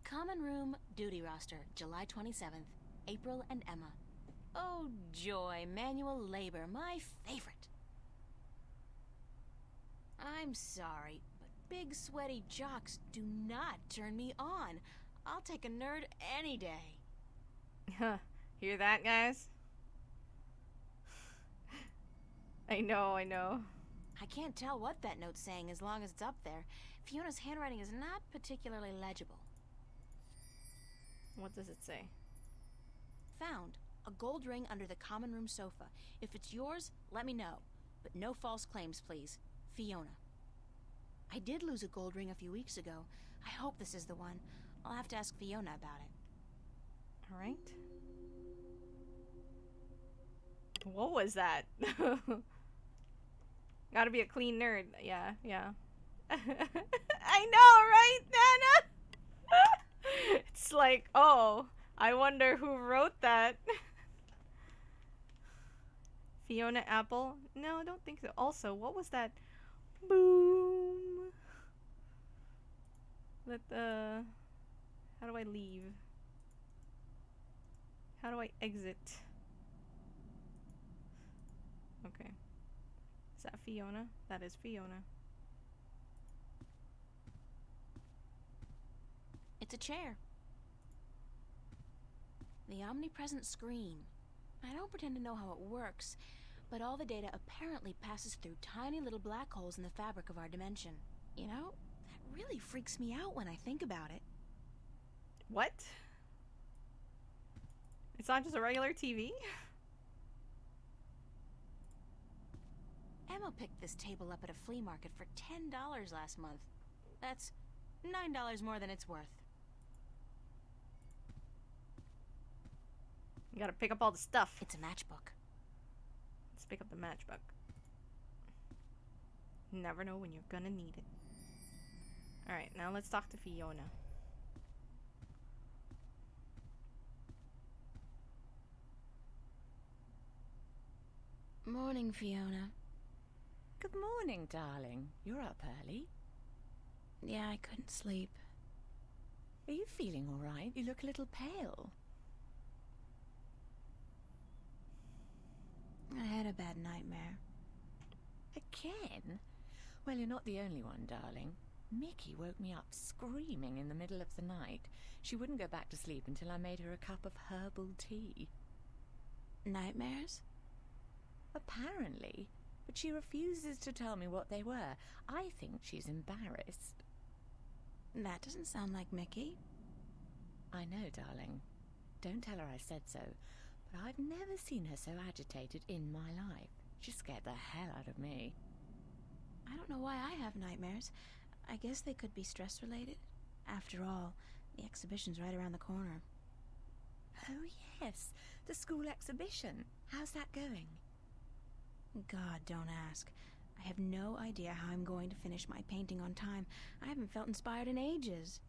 Common Room Duty Roster, July 27th. April and Emma. Oh, joy. Manual labor. My favorite. I'm sorry, but big sweaty jocks do not turn me on. I'll take a nerd any day. Hear that, guys? I know. I can't tell what that note's saying as long as it's up there. Fiona's handwriting is not particularly legible. What does it say? Found. A gold ring under the common room sofa. If it's yours, let me know. But no false claims, please. Fiona. I did lose a gold ring a few weeks ago. I hope this is the one. I'll have to ask Fiona about it. Alright. What was that? Gotta be a clean nerd. Yeah. I know, right, Nana? It's like, oh, I wonder who wrote that. Fiona Apple? No, I don't think so. Also, what was that? Boom. How do I leave? How do I exit? Okay. Is that Fiona? That is Fiona. It's a chair. The omnipresent screen. I don't pretend to know how it works, but all the data apparently passes through tiny little black holes in the fabric of our dimension. You know, that really freaks me out when I think about it. What? It's not just a regular TV? Emma picked this table up at a flea market for $10 last month. That's $9 more than it's worth. You gotta pick up all the stuff. It's a matchbook. Let's pick up the matchbook. Never know when you're gonna need it. Alright, now let's talk to Fiona. Morning, Fiona. Good morning, darling. You're up early. Yeah, I couldn't sleep. Are you feeling all right? You look a little pale. I had a bad nightmare. Again? Well, you're not the only one, darling. Mickey woke me up screaming in the middle of the night. She wouldn't go back to sleep until I made her a cup of herbal tea. Nightmares? Apparently. But she refuses to tell me what they were. I think she's embarrassed. That doesn't sound like Mickey. I know, darling. Don't tell her I said so. But I've never seen her so agitated in my life. She scared the hell out of me. I don't know why I have nightmares. I guess they could be stress-related. After all, the exhibition's right around the corner. Oh, yes. The school exhibition. How's that going? God, don't ask. I have no idea how I'm going to finish my painting on time. I haven't felt inspired in ages.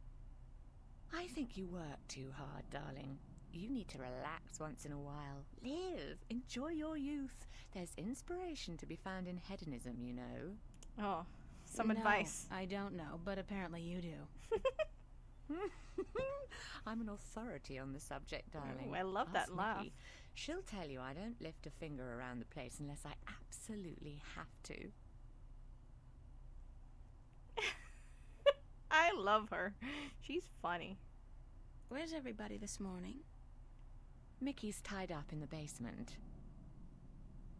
I think you work too hard, darling. You need to relax once in a while. Live. Enjoy your youth. There's inspiration to be found in hedonism, you know. Oh, some No, advice. I don't know, but apparently you do. I'm an authority on the subject, darling. Ooh, I love that Ask laugh. Nikki. She'll tell you I don't lift a finger around the place unless I absolutely have to. I love her. She's funny. Where's everybody this morning? Mickey's tied up in the basement.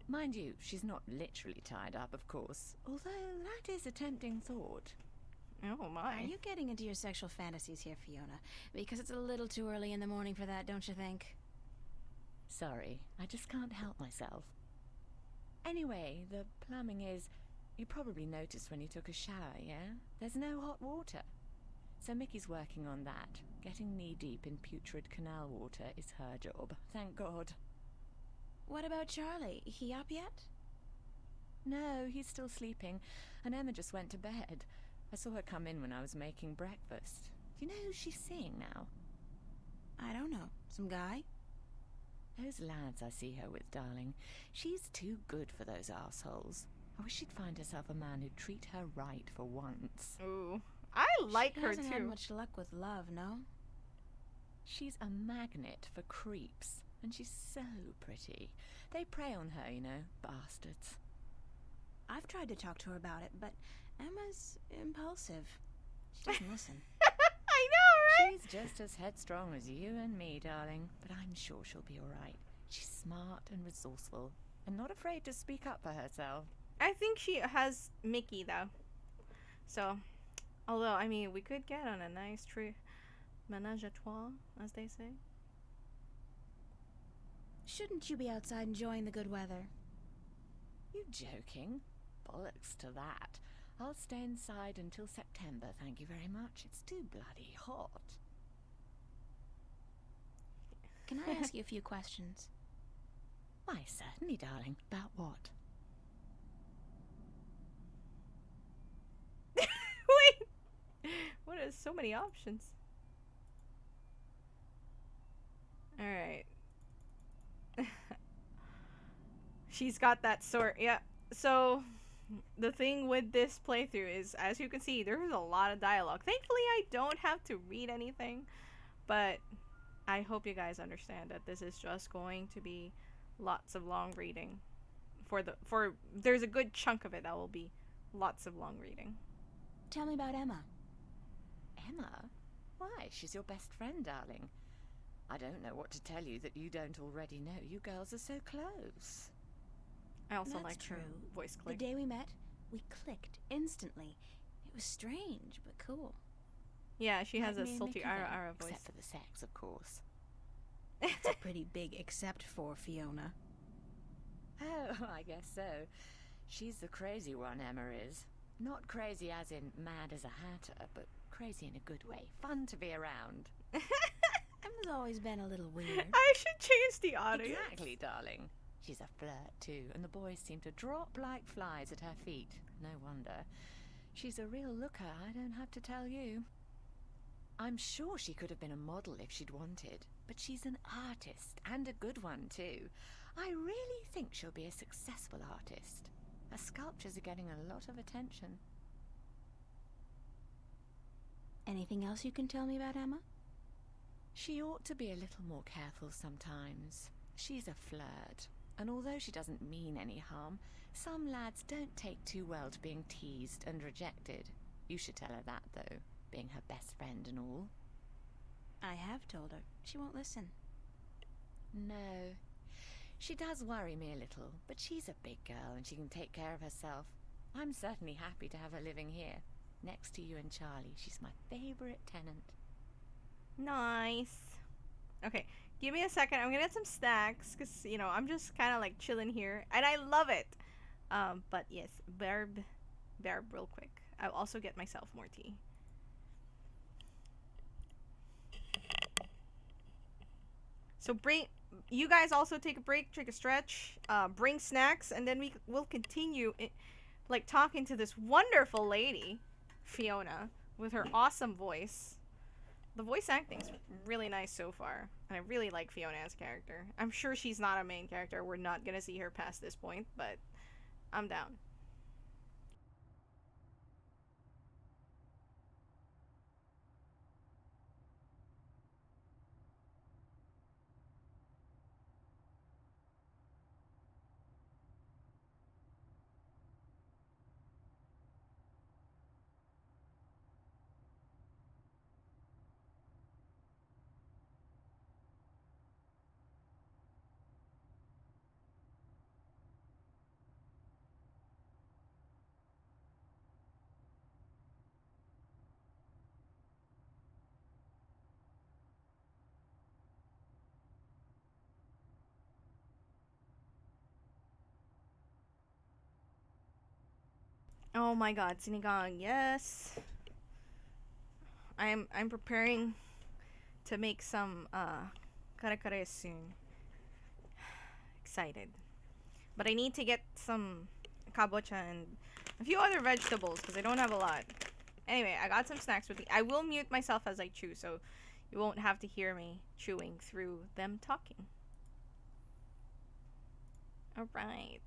Mind you, she's not literally tied up, of course, although that is a tempting thought. Oh my. Are you getting into your sexual fantasies here, Fiona? Because it's a little too early in the morning for that, don't you think? Sorry, I just can't help myself. Anyway, the plumbing is... You probably noticed when you took a shower, yeah? There's no hot water. So Mickey's working on that. Getting knee-deep in putrid canal water is her job, thank God. What about Charlie? He up yet? No, he's still sleeping, and Emma just went to bed. I saw her come in when I was making breakfast. Do you know who she's seeing now? I don't know. Some guy? Those lads I see her with, darling. She's too good for those assholes. I wish she'd find herself a man who'd treat her right for once. Ooh. I like She her hasn't had too. much luck with love, no? She's a magnet for creeps, and she's so pretty. They prey on her, you know, bastards. I've tried to talk to her about it, but Emma's impulsive. She doesn't listen. I know, right? She's just as headstrong as you and me, darling, but I'm sure she'll be all right. She's smart and resourceful, and not afraid to speak up for herself. I think she has Mickey though. So, although I mean, we could get on a nice trip, ménage à trois, as they say. Shouldn't you be outside enjoying the good weather? You joking? Bollocks to that. I'll stay inside until September, thank you very much. It's too bloody hot. Can I ask you a few questions? Why, certainly, darling. About what? Wait! What are so many options? Alright. She's got that sword. Yeah. So, the thing with this playthrough is, as you can see, there's a lot of dialogue. Thankfully, I don't have to read anything. But I hope you guys understand that this is just going to be lots of long reading. There's a good chunk of it that will be lots of long reading. Tell me about Emma. Emma? Why, she's your best friend, darling. I don't know what to tell you that you don't already know. You girls are so close. I also That's like her true. voice The click. day we met, we clicked instantly. It was strange, but cool. Yeah, she has Like a me and salty Mickey ara then, ara voice. Except for the sex, of course. It's a pretty big except for Fiona. Oh, I guess so. She's the crazy one, Emma is. Not crazy as in mad as a hatter, but crazy in a good way. Fun to be around. Emma's always been a little weird. I should change the audio. Exactly, darling. She's a flirt, too, and the boys seem to drop like flies at her feet. No wonder. She's a real looker, I don't have to tell you. I'm sure she could have been a model if she'd wanted, but she's an artist, and a good one, too. I really think she'll be a successful artist. Her sculptures are getting a lot of attention. Anything else you can tell me about Emma? She ought to be a little more careful sometimes. She's a flirt, and although she doesn't mean any harm, some lads don't take too well to being teased and rejected. You should tell her that, though, being her best friend and all. I have told her. She won't listen. No. She does worry me a little, but she's a big girl and she can take care of herself. I'm certainly happy to have her living here. Next to you and Charlie, she's my favourite tenant. Nice. Okay, give me a second. I'm gonna get some snacks because, you know, I'm just kind of like chilling here and I love it. But yes, verb real quick. I'll also get myself more tea. So you guys also take a break, take a stretch, bring snacks, and then we will continue like talking to this wonderful lady, Fiona, with her awesome voice. The voice acting's really nice so far, and I really like Fiona as a character. I'm sure she's not a main character. We're not gonna see her past this point, but I'm down. Oh my god, Sinigang, yes. I'm preparing to make some kare-kare soon. Excited. But I need to get some kabocha and a few other vegetables because I don't have a lot. Anyway, I got some snacks with me. I will mute myself as I chew, so you won't have to hear me chewing through them talking. Alright.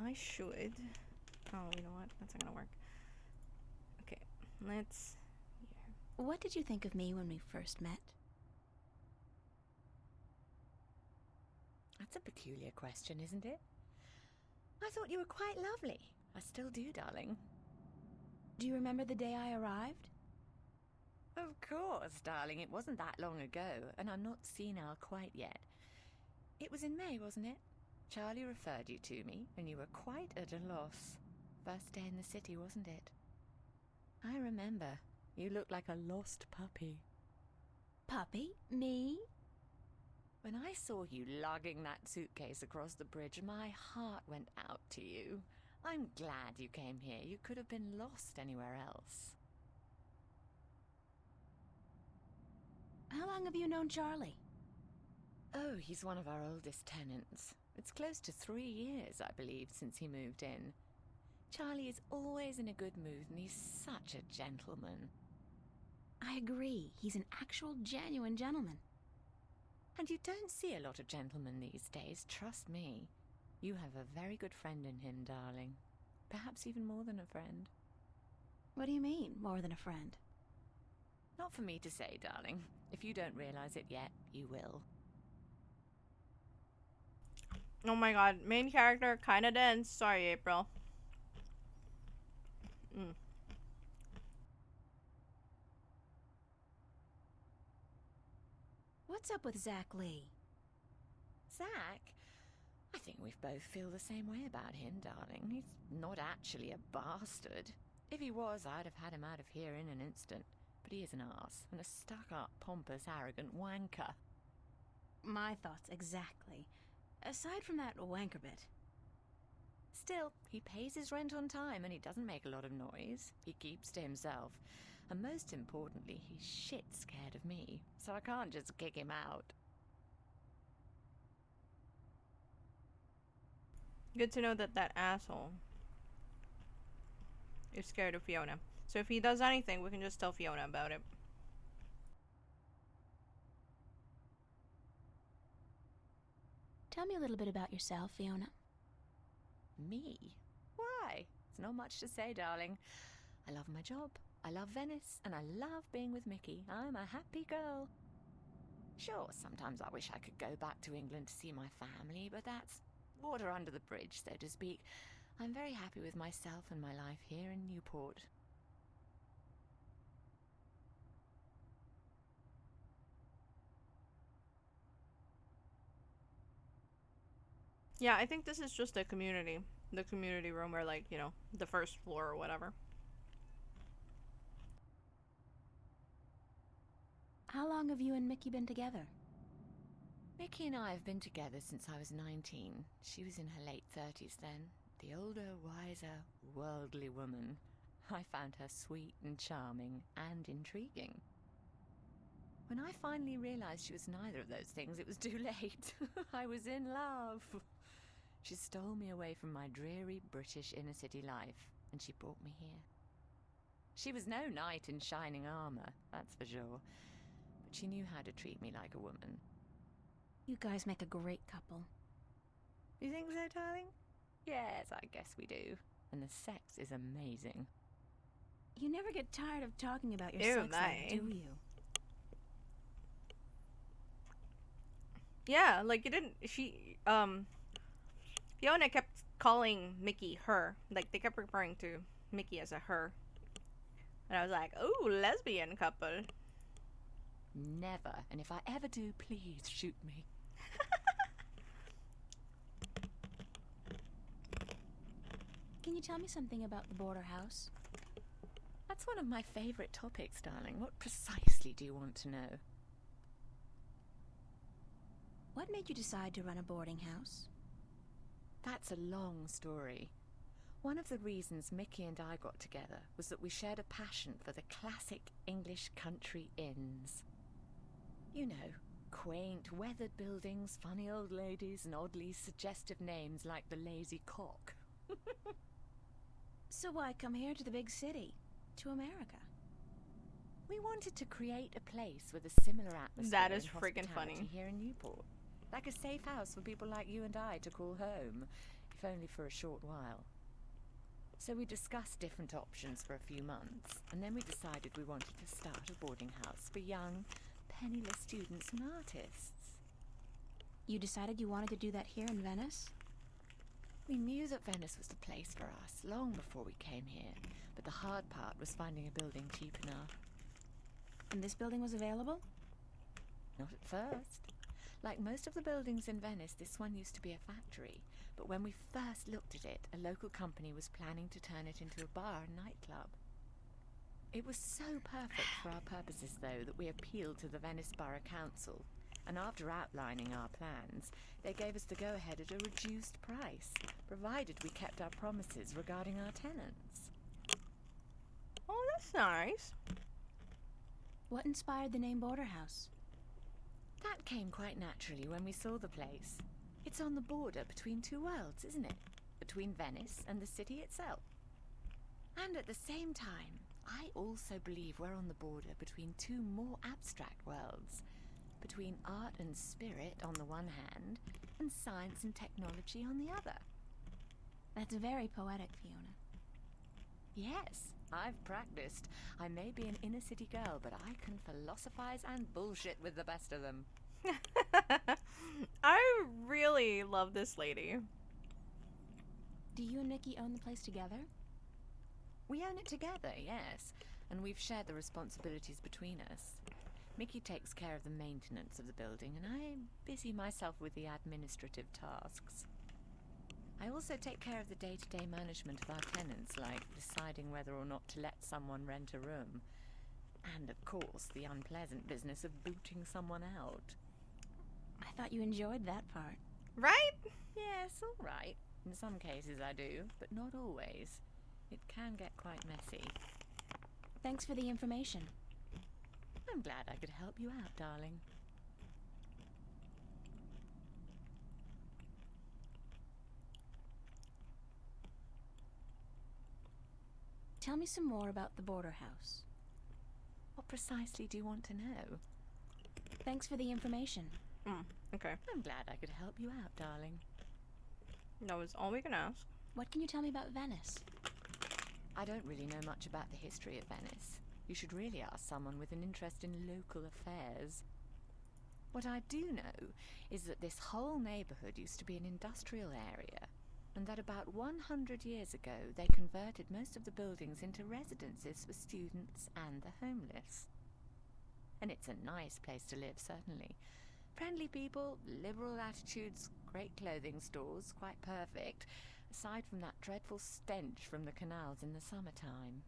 I should. Oh, you know what? That's not gonna work. Okay, let's. What did you think of me when we first met? That's a peculiar question, isn't it? I thought you were quite lovely. I still do, darling. Do you remember the day I arrived? Of course, darling. It wasn't that long ago, and I'm not senile quite yet. It was in May, wasn't it? Charlie referred you to me, and you were quite at a loss. First day in the city, wasn't it? I remember. You looked like a lost puppy. Puppy? Me? When I saw you lugging that suitcase across the bridge, my heart went out to you. I'm glad you came here. You could have been lost anywhere else. How long have you known Charlie? Oh, he's one of our oldest tenants. It's close to 3 years, I believe, since he moved in. Charlie is always in a good mood, and he's such a gentleman. I agree. He's an actual, genuine gentleman. And you don't see a lot of gentlemen these days, trust me. You have a very good friend in him, darling. Perhaps even more than a friend. What do you mean, more than a friend? Not for me to say, darling. If you don't realize it yet, you will. Oh my god, main character kinda dense. Sorry, April. What's up with Zach Lee? Zach? I think we both feel the same way about him, darling. He's not actually a bastard. If he was, I'd have had him out of here in an instant. But he is an arse, and a stuck-up, pompous, arrogant wanker. My thoughts exactly. Aside from that wanker bit. Still, he pays his rent on time, and he doesn't make a lot of noise. He keeps to himself. And most importantly, he's shit scared of me, so I can't just kick him out. Good to know that that asshole is scared of Fiona. So if he does anything, we can just tell Fiona about it. Tell me a little bit about yourself, Fiona. Me? Why? It's not much to say, darling. I love my job. I love Venice, and I love being with Mickey. I'm a happy girl. Sure, sometimes I wish I could go back to England to see my family, but that's water under the bridge, so to speak. I'm very happy with myself and my life here in Newport. Yeah, I think this is just a community. The community room or like, you know, the first floor or whatever. How long have you and Mickey been together? Mickey and I have been together since I was 19. She was in her late 30s then. The older, wiser, worldly woman. I found her sweet and charming and intriguing. When I finally realized she was neither of those things, it was too late. I was in love. She stole me away from my dreary British inner-city life, and she brought me here. She was no knight in shining armor, that's for sure, but she knew how to treat me like a woman. You guys make a great couple. You think so, darling? Yes, I guess we do. And the sex is amazing. You never get tired of talking about your Ew, sex life, do you? Yeah, like, Fiona kept calling Mickey her. Like, they kept referring to Mickey as a her. And I was like, ooh, lesbian couple. Never. And if I ever do, please shoot me. Can you tell me something about the border house? That's one of my favorite topics, darling. What precisely do you want to know? What made you decide to run a boarding house? That's a long story. One of the reasons Mickey and I got together was that we shared a passion for the classic English country inns. You know, quaint, weathered buildings, funny old ladies, and oddly suggestive names like the Lazy Cock. So why come here to the big city? To America? We wanted to create a place with a similar atmosphere. That is and friggin' hospitality funny. Here in Newport. Like a safe house for people like you and I to call home, if only for a short while. So we discussed different options for a few months, and then we decided we wanted to start a boarding house for young, penniless students and artists. You decided you wanted to do that here in Venice? We knew that Venice was the place for us long before we came here, but the hard part was finding a building cheap enough. And this building was available? Not at first. Like most of the buildings in Venice, this one used to be a factory, but when we first looked at it, a local company was planning to turn it into a bar and nightclub. It was so perfect for our purposes, though, that we appealed to the Venice Borough Council, and after outlining our plans, they gave us the go-ahead at a reduced price, provided we kept our promises regarding our tenants. Oh, that's nice. What inspired the name Border House? That came quite naturally when we saw the place. It's on the border between two worlds, isn't it? Between Venice and the city itself. And at the same time, I also believe we're on the border between two more abstract worlds. Between art and spirit on the one hand, and science and technology on the other. That's very poetic, Fiona. Yes, I've practiced. I may be an inner city girl, but I can philosophize and bullshit with the best of them. I really love this lady. Do you and Mickey own the place together? We own it together, yes, and we've shared the responsibilities between us. Mickey takes care of the maintenance of the building, and I busy myself with the administrative tasks. I also take care of the day-to-day management of our tenants, like deciding whether or not to let someone rent a room. And, of course, the unpleasant business of booting someone out. I thought you enjoyed that part. Right? Yes, all right. In some cases I do, but not always. It can get quite messy. Thanks for the information. I'm glad I could help you out, darling. Tell me some more about the border house. What precisely do you want to know? Thanks for the information. Okay. I'm glad I could help you out, darling. That was all we can ask. What can you tell me about Venice? I don't really know much about the history of Venice. You should really ask someone with an interest in local affairs. What I do know is that this whole neighborhood used to be an industrial area, and that about 100 years ago they converted most of the buildings into residences for students and the homeless. And it's a nice place to live, certainly. Friendly people, liberal attitudes, great clothing stores, quite perfect, aside from that dreadful stench from the canals in the summertime.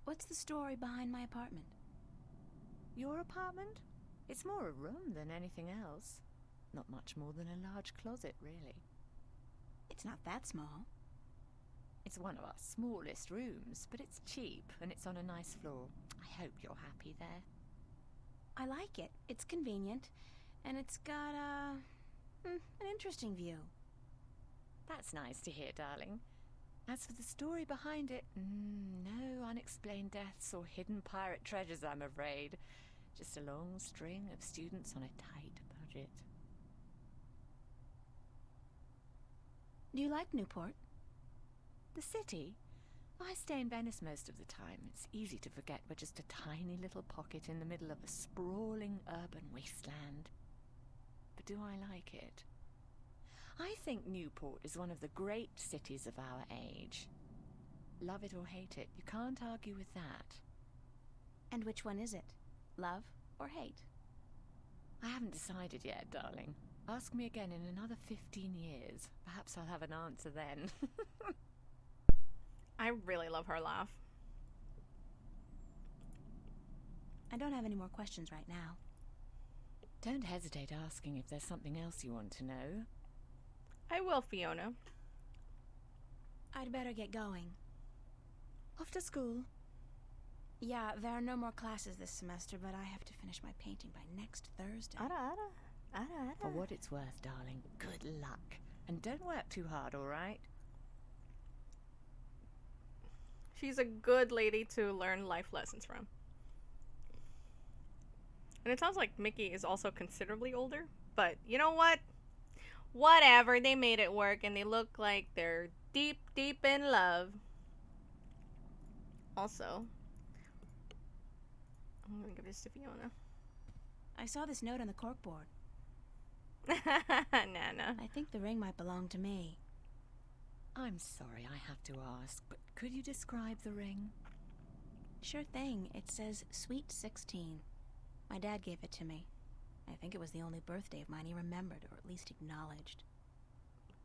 What's the story behind my apartment? Your apartment? It's more a room than anything else. Not much more than a large closet, really. It's not that small. It's one of our smallest rooms, but it's cheap and it's on a nice floor. I hope you're happy there. I like it. It's convenient. And it's got, an interesting view. That's nice to hear, darling. As for the story behind it, no unexplained deaths or hidden pirate treasures, I'm afraid. Just a long string of students on a tight budget. Do you like Newport? The city? I stay in Venice most of the time. It's easy to forget we're just a tiny little pocket in the middle of a sprawling urban wasteland. But do I like it? I think Newport is one of the great cities of our age. Love it or hate it, you can't argue with that. And which one is it? Love or hate? I haven't decided yet, darling. Ask me again in another 15 years. Perhaps I'll have an answer then. I really love her laugh. I don't have any more questions right now. Don't hesitate asking if there's something else you want to know. I will, Fiona. I'd better get going. Off to school. Yeah, there are no more classes this semester, but I have to finish my painting by next Thursday. For what it's worth, darling, good luck. And don't work too hard, all right? She's a good lady to learn life lessons from. And it sounds like Mickey is also considerably older, but you know what? Whatever, they made it work and they look like they're deep, deep in love. Also, I'm gonna give this to Fiona. I saw this note on the corkboard. Nana. I think the ring might belong to me. I'm sorry I have to ask, but could you describe the ring? Sure thing. It says Sweet 16. My dad gave it to me. I think it was the only birthday of mine he remembered, or at least acknowledged.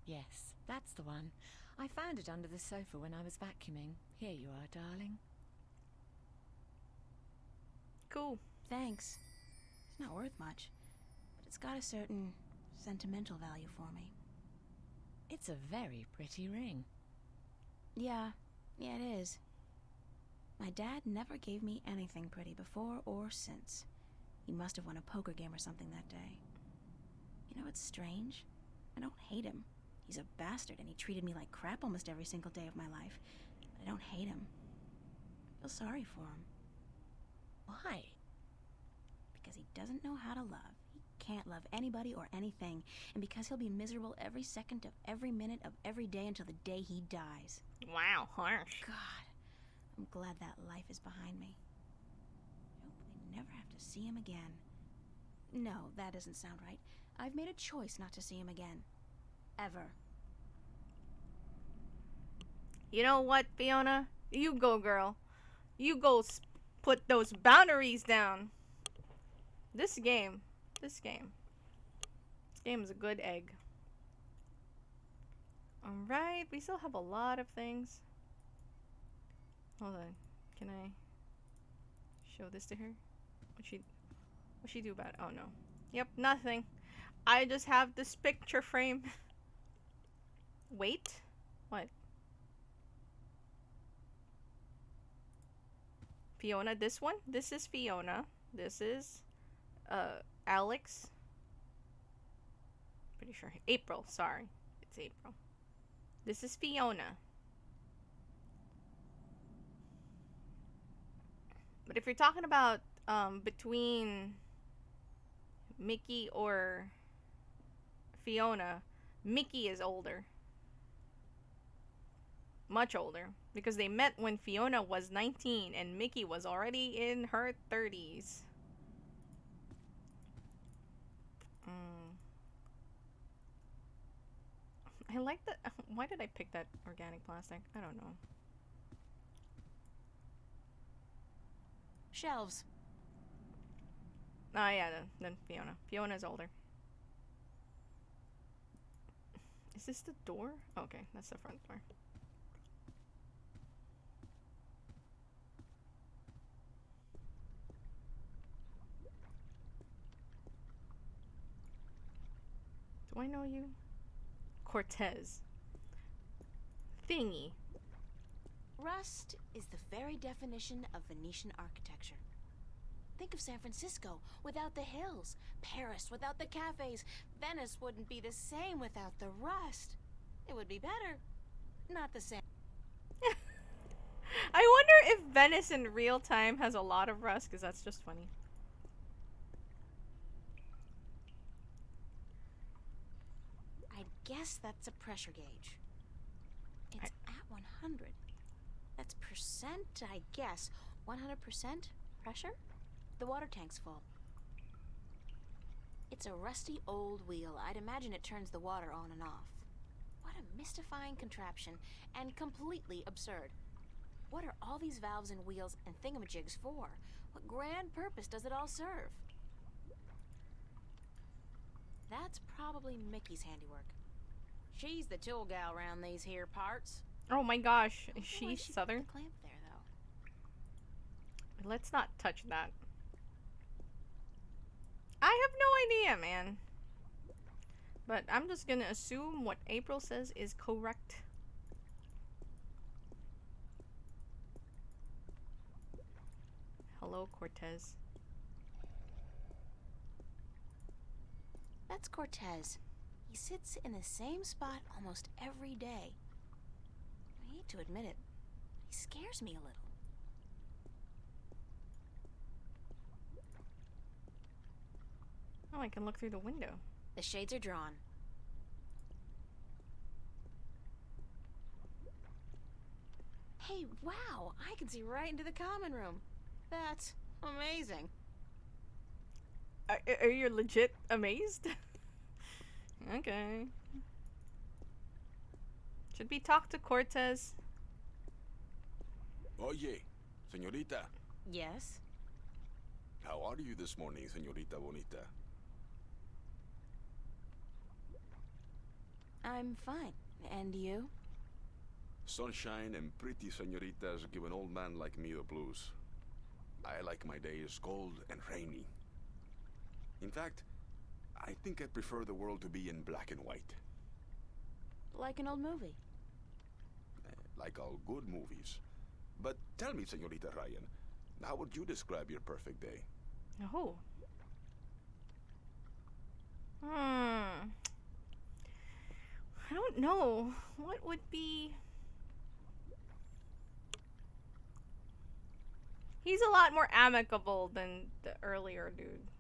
Yes, that's the one. I found it under the sofa when I was vacuuming. Here you are, darling. Cool. Thanks. It's not worth much, but it's got a certain sentimental value for me. It's a very pretty ring. Yeah, it is. My dad never gave me anything pretty before or since. He must have won a poker game or something that day. You know what's strange? I don't hate him. He's a bastard and he treated me like crap almost every single day of my life. But I don't hate him. I feel sorry for him. Why? Because he doesn't know how to love. He can't love anybody or anything. And because he'll be miserable every second of every minute of every day until the day he dies. Wow, harsh. God, I'm glad that life is behind me. I hope I never have to see him again. No, that doesn't sound right. I've made a choice not to see him again. Ever. You know what, Fiona? You go, girl. You go put those boundaries down. This game is a good egg. Alright, we still have a lot of things. Hold on. Can I show this to her? What'd she do about it? Oh no. Yep, nothing. I just have this picture frame. Wait. What? Fiona, this one? This is Fiona. This is Alex. Pretty sure. April, sorry. It's April. This is Fiona. But if you're talking about between Mickey or Fiona, Mickey is older. Much older. Because they met when Fiona was 19 and Mickey was already in her 30s. I like that. Why did I pick that organic plastic? I don't know. Shelves. Oh yeah, then Fiona. Fiona's older. Is this the door? Okay, that's the front door. Do I know you? Cortez. Thingy. Rust is the very definition of Venetian architecture. Think of San Francisco without the hills, Paris without the cafes. Venice wouldn't be the same without the rust. It would be better, not the same. I wonder if Venice in real time has a lot of rust, because that's just funny. I guess that's a pressure gauge. It's at 100. That's percent, I guess. 100% pressure? The water tank's full. It's a rusty old wheel. I'd imagine it turns the water on and off. What a mystifying contraption, and completely absurd. What are all these valves and wheels and thingamajigs for? What grand purpose does it all serve? That's probably Mickey's handiwork. She's the tool gal around these here parts. Oh my gosh, is Why she she put Southern? the clamp there, though. Let's not touch that. I have no idea, man. But I'm just gonna assume what April says is correct. Hello, Cortez. That's Cortez. He sits in the same spot almost every day. I hate to admit it, he scares me a little. Oh, I can look through the window. The shades are drawn. Hey, wow! I can see right into the common room. That's amazing. Are you legit amazed? Okay. Should we talk to Cortez? Oye, señorita. Yes? How are you this morning, señorita bonita? I'm fine. And you? Sunshine and pretty señoritas give an old man like me the blues. I like my days cold and rainy. In fact, I think I prefer the world to be in black and white. Like an old movie. Like all good movies. But tell me, señorita Ryan, how would you describe your perfect day? Oh. I don't know. What would be... He's a lot more amicable than the earlier dude.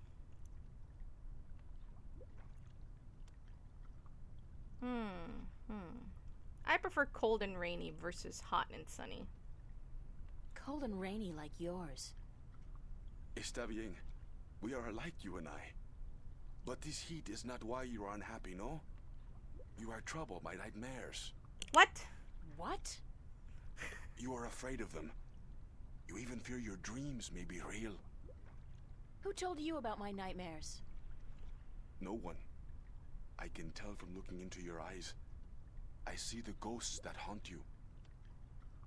I prefer cold and rainy versus hot and sunny. Cold and rainy like yours. Está bien. We are alike, you and I. But this heat is not why you are unhappy, no? You are troubled by nightmares. What? What? You are afraid of them. You even fear your dreams may be real. Who told you about my nightmares? No one. I can tell from looking into your eyes. I see the ghosts that haunt you.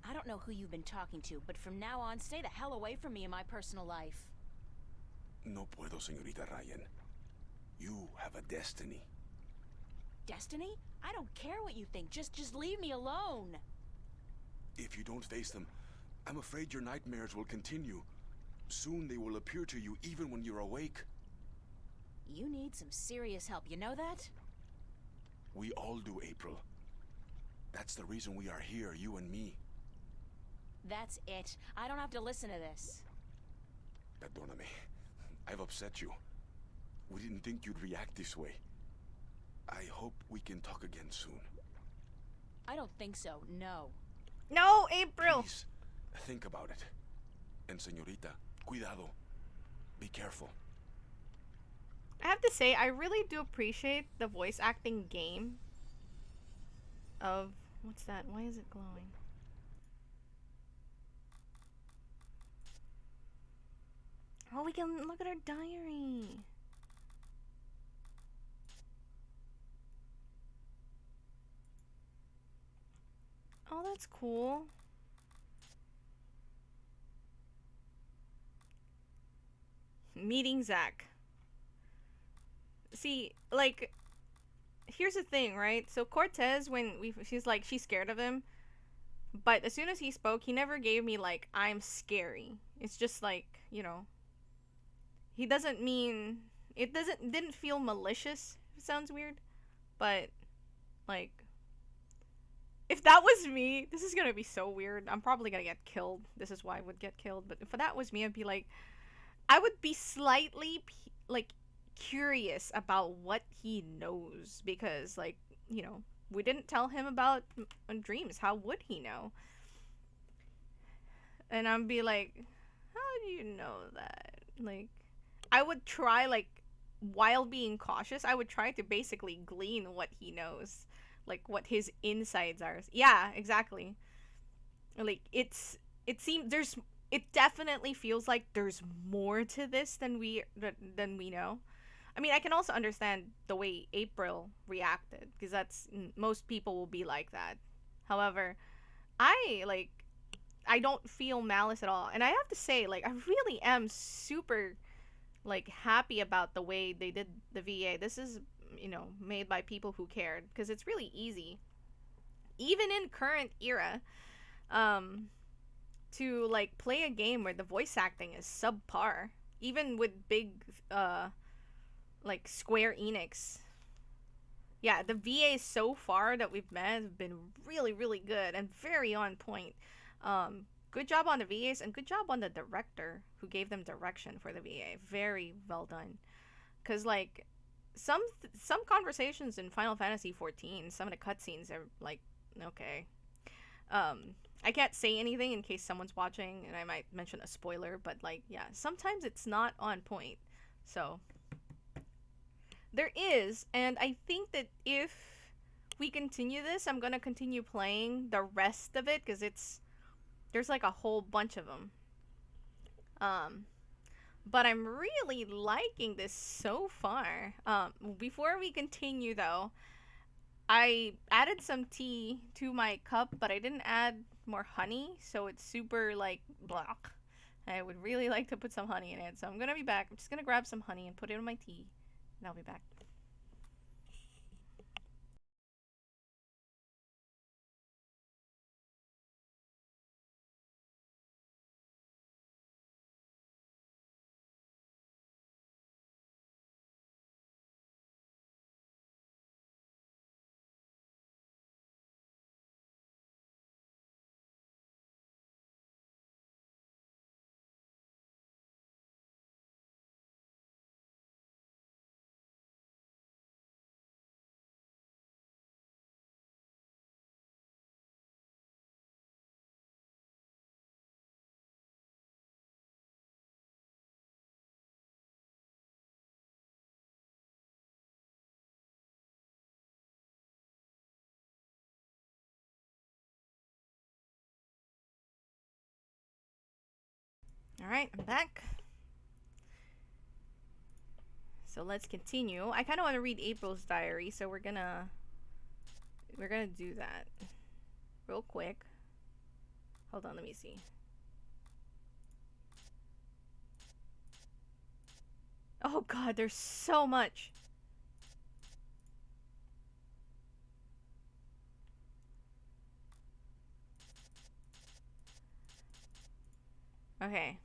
I don't know who you've been talking to, but from now on, stay the hell away from me in my personal life. No puedo, señorita Ryan. You have a destiny. Destiny? I don't care what you think. Just leave me alone. If you don't face them, I'm afraid your nightmares will continue. Soon they will appear to you even when you're awake. You need some serious help, you know that? We all do, April. That's the reason we are here, you and me. That's it. I don't have to listen to this. Perdóname. I've upset you. We didn't think you'd react this way. I hope we can talk again soon. I don't think so, no. No, April! Please, think about it. And señorita, cuidado. Be careful. I have to say, I really do appreciate the voice acting game of... What's that? Why is it glowing? Oh, we can look at our diary. Oh, that's cool. Meeting Zach. See, like, here's the thing, right? So Cortez, she's like, she's scared of him. But as soon as he spoke, he never gave me, like, I'm scary. It's just like, you know, he doesn't mean didn't feel malicious. It sounds weird, but like if that was me, this is gonna be so weird. I'm probably gonna get killed. This is why I would get killed. But if that was me, I'd be like, I would be slightly like curious about what he knows because like we didn't tell him about dreams. How would he know? And I'd be like, how do you know that? Like, I would try like while being cautious, I would try to basically glean what he knows, like what his insides are. Yeah, exactly. Like it definitely feels like there's more to this than we know. I mean, I can also understand the way April reacted because most people will be like that. However, I like I don't feel malice at all. And I have to say like I really am super like happy about the way they did the VA. This is, made by people who cared because it's really easy even in current era um to like play a game where the voice acting is subpar even with big like Square Enix. Yeah, the VAs so far that we've met have been really, really good and very on point. Good job on the VAs and good job on the director who gave them direction for the VA. Very well done. Cause like some conversations in Final Fantasy 14, some of the cutscenes are like okay. I can't say anything in case someone's watching and I might mention a spoiler, but like yeah, sometimes it's not on point. So there is, and I think that if we continue this, I'm gonna continue playing the rest of it because there's like a whole bunch of them. Um, but I'm really liking this so far. Before we continue though, I added some tea to my cup, but I didn't add more honey, so it's super like blah. I would really like to put some honey in it, so I'm gonna be back. I'm just gonna grab some honey and put it in my tea, and I'll be back. All right, I'm back. So let's continue. I kind of want to read April's diary, so we're gonna do that real quick. Hold on, let me see. Oh god, there's so much. Okay.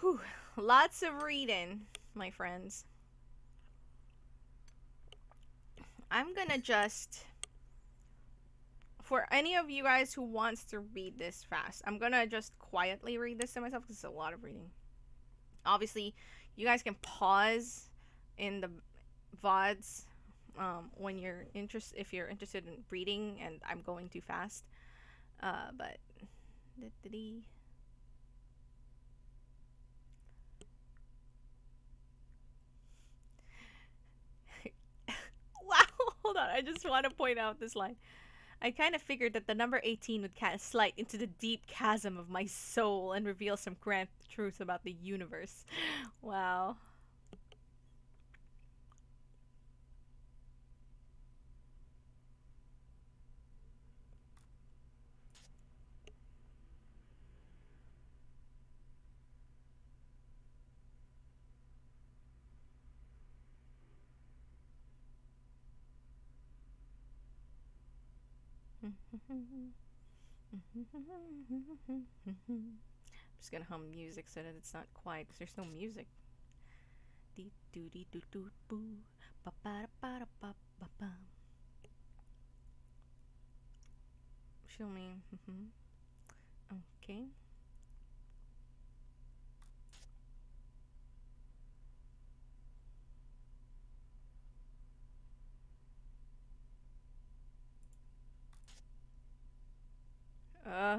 Whew. Lots of reading, my friends. I'm gonna just, for any of you guys who wants to read this fast, I'm gonna just quietly read this to myself because it's a lot of reading. Obviously, you guys can pause in the VODs when you're if you're interested in reading and I'm going too fast. But wow, hold on. I just want to point out this line. I kind of figured that the number 18 would cast light into the deep chasm of my soul and reveal some grand truth about the universe. Wow. I'm just gonna hum music so that it's not quiet because there's no music. Dee doo dee doo doo boo. Ba ba da ba da ba ba ba. Show me. Okay. Uh.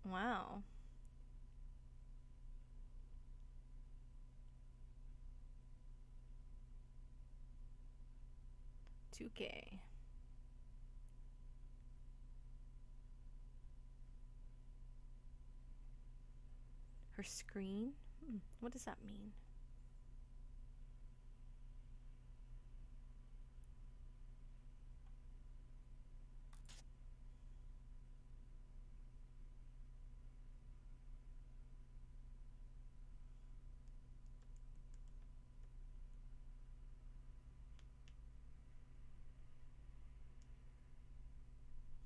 Wow. $2K. Her screen? What does that mean?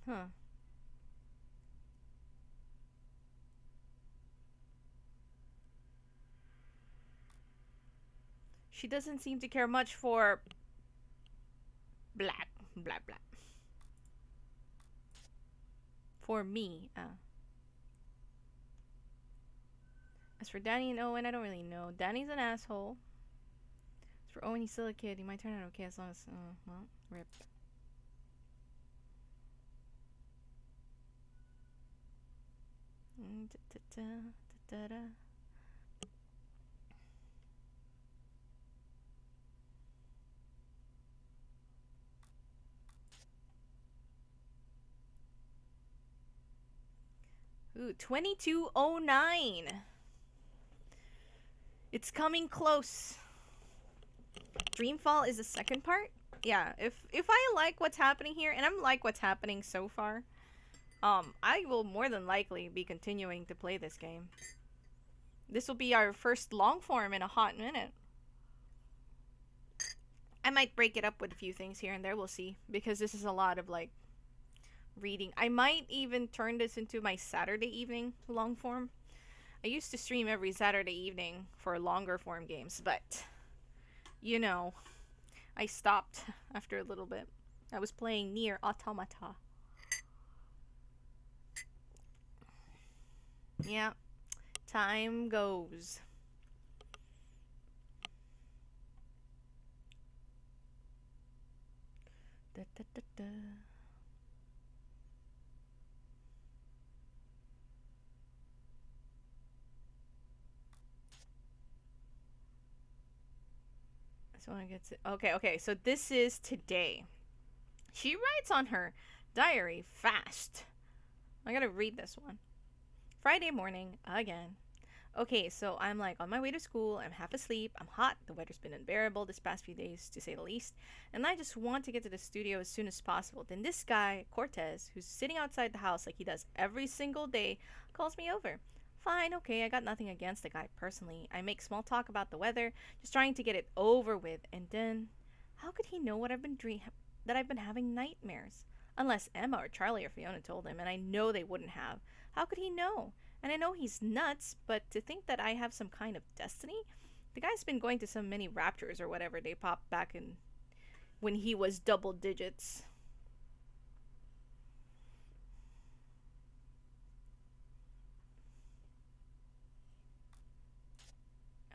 Huh. She doesn't seem to care much for black, black, black. For me, As for Danny and Owen, I don't really know. Danny's an asshole. As for Owen, he's still a kid. He might turn out okay as long as, well, rip. Ooh, 2209. It's coming close. Dreamfall is the second part. Yeah, if I like what's happening here, and I'm like what's happening so far, I will more than likely be continuing to play this game. This will be our first long form in a hot minute. I might break it up with a few things here and there, we'll see, because this is a lot of like reading. I might even turn this into my Saturday evening long form. I used to stream every Saturday evening for longer form games, but you know, I stopped after a little bit. I was playing Nier Automata. Yeah, time goes. Da, da, da, da. So I get to, okay, so this is today. She writes on her diary fast. I gotta read this one. Friday morning, again. Okay, so I'm like on my way to school. I'm half asleep. I'm hot. The weather's been unbearable this past few days, to say the least. And I just want to get to the studio as soon as possible. Then this guy, Cortez, who's sitting outside the house like he does every single day, calls me over. Fine, okay, I got nothing against the guy personally. I make small talk about the weather, just trying to get it over with. And then, how could he know what I've been that I've been having nightmares? Unless Emma or Charlie or Fiona told him, and I know they wouldn't have. How could he know? And I know he's nuts, but to think that I have some kind of destiny? The guy's been going to some mini raptures or whatever they popped back in when he was double digits.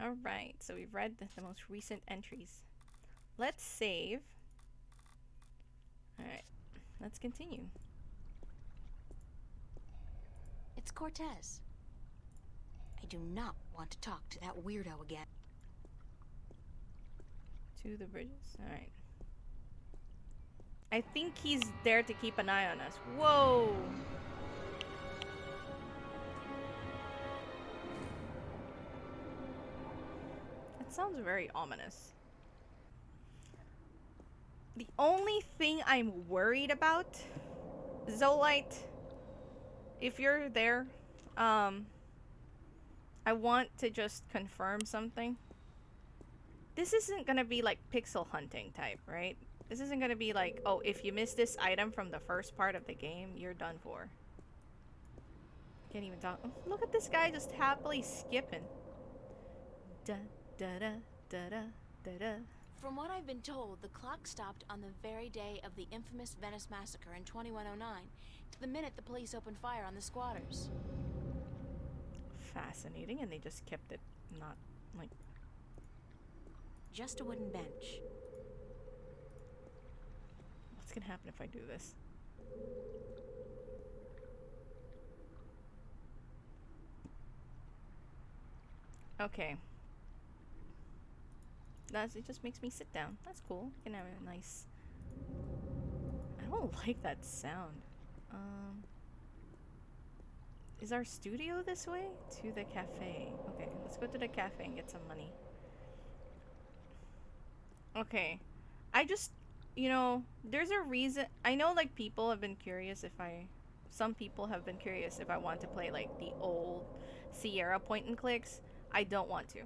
Alright, so we've read the most recent entries. Let's save. Alright, let's continue. It's Cortez. I do not want to talk to that weirdo again. To the bridges? Alright. I think he's there to keep an eye on us. Whoa! That sounds very ominous. The only thing I'm worried about, Zolite, if you're there, I want to just confirm something. This isn't gonna be like pixel hunting type, right? This isn't gonna be like, oh, if you miss this item from the first part of the game, you're done for. Can't even talk. Oh, look at this guy just happily skipping. Da da da da da da da. From what I've been told, the clock stopped on the very day of the infamous Venice massacre in 2109, to the minute the police opened fire on the squatters. Fascinating, and they just kept it not like. Just a wooden bench. What's gonna happen if I do this? Okay. It just makes me sit down. That's cool. You can have a nice. I don't like that sound. Is our studio this way? To the cafe. Okay, let's go to the cafe and get some money. Okay. I just, you know, there's a reason. I know, like, people have been curious if I. Some people have been curious if I want to play, like, the old Sierra point and clicks. I don't want to.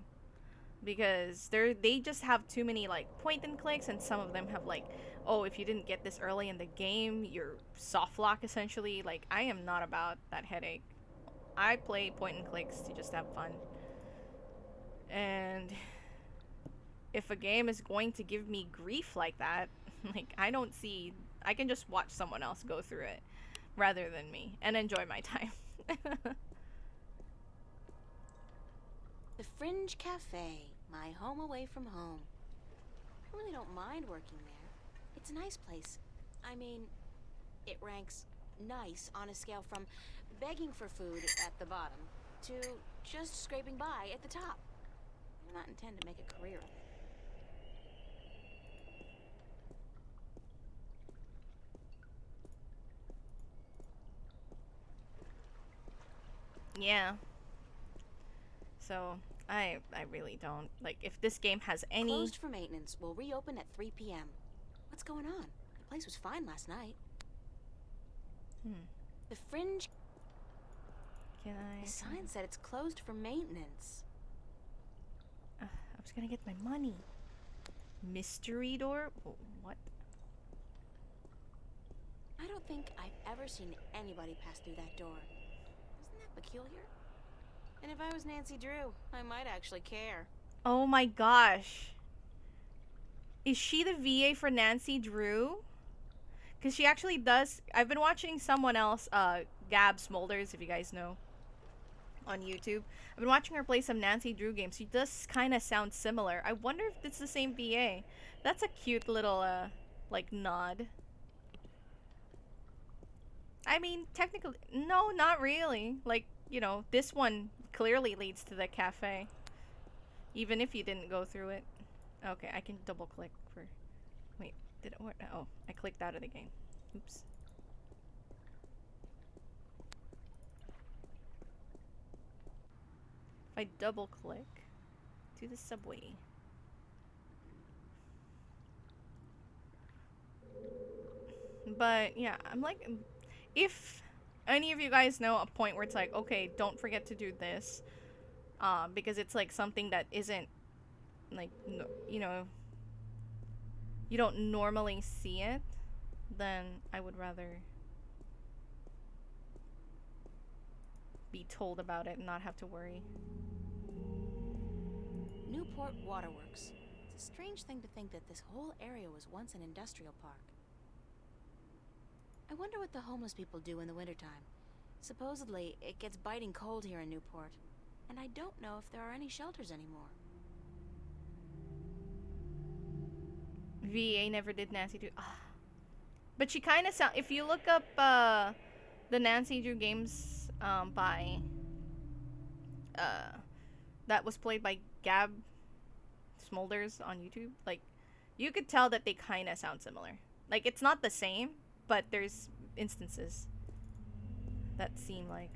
Because they just have too many, like, point and clicks, and some of them have, like, oh, if you didn't get this early in the game, you're soft lock, essentially. Like, I am not about that headache. I play point and clicks to just have fun. And if a game is going to give me grief like that, like, I don't see. I can just watch someone else go through it rather than me and enjoy my time. The Fringe Cafe, my home away from home. I really don't mind working there. It's a nice place. I mean, it ranks nice on a scale from begging for food at the bottom to just scraping by at the top. I do not intend to make a career of it. Yeah. So, I really don't. Like, if this game has any... Closed for maintenance. Will reopen at 3 p.m. What's going on? The place was fine last night. The Fringe... Can I... The sign said it's closed for maintenance. I was gonna get my money. Mystery door? What? I don't think I've ever seen anybody pass through that door. Isn't that peculiar? And if I was Nancy Drew, I might actually care. Oh my gosh. Is she the VA for Nancy Drew? Because she actually does... I've been watching someone else, Gab Smolders, if you guys know, on YouTube. I've been watching her play some Nancy Drew games. She does kind of sound similar. I wonder if it's the same VA. That's a cute little, like, nod. I mean, technically... No, not really. Like, you know, this one clearly leads to the cafe. Even if you didn't go through it. Okay, I can double click for... Wait, did it work? Oh, I clicked out of the game. Oops. If I double click to the subway. But yeah, I'm like, if any of you guys know a point where it's like, okay, don't forget to do this, because it's like something that isn't like, you know, you don't normally see it, then I would rather be told about it and not have to worry. Newport Waterworks. It's a strange thing to think that this whole area was once an industrial park. I wonder what the homeless people do in the wintertime. Supposedly, it gets biting cold here in Newport, and I don't know if there are any shelters anymore. VA never did Nancy Drew. But she kind of sound... If you look up the Nancy Drew games by... that was played by Gab Smolders on YouTube, like, you could tell that they kind of sound similar. Like, it's not the same, but there's instances that seem like...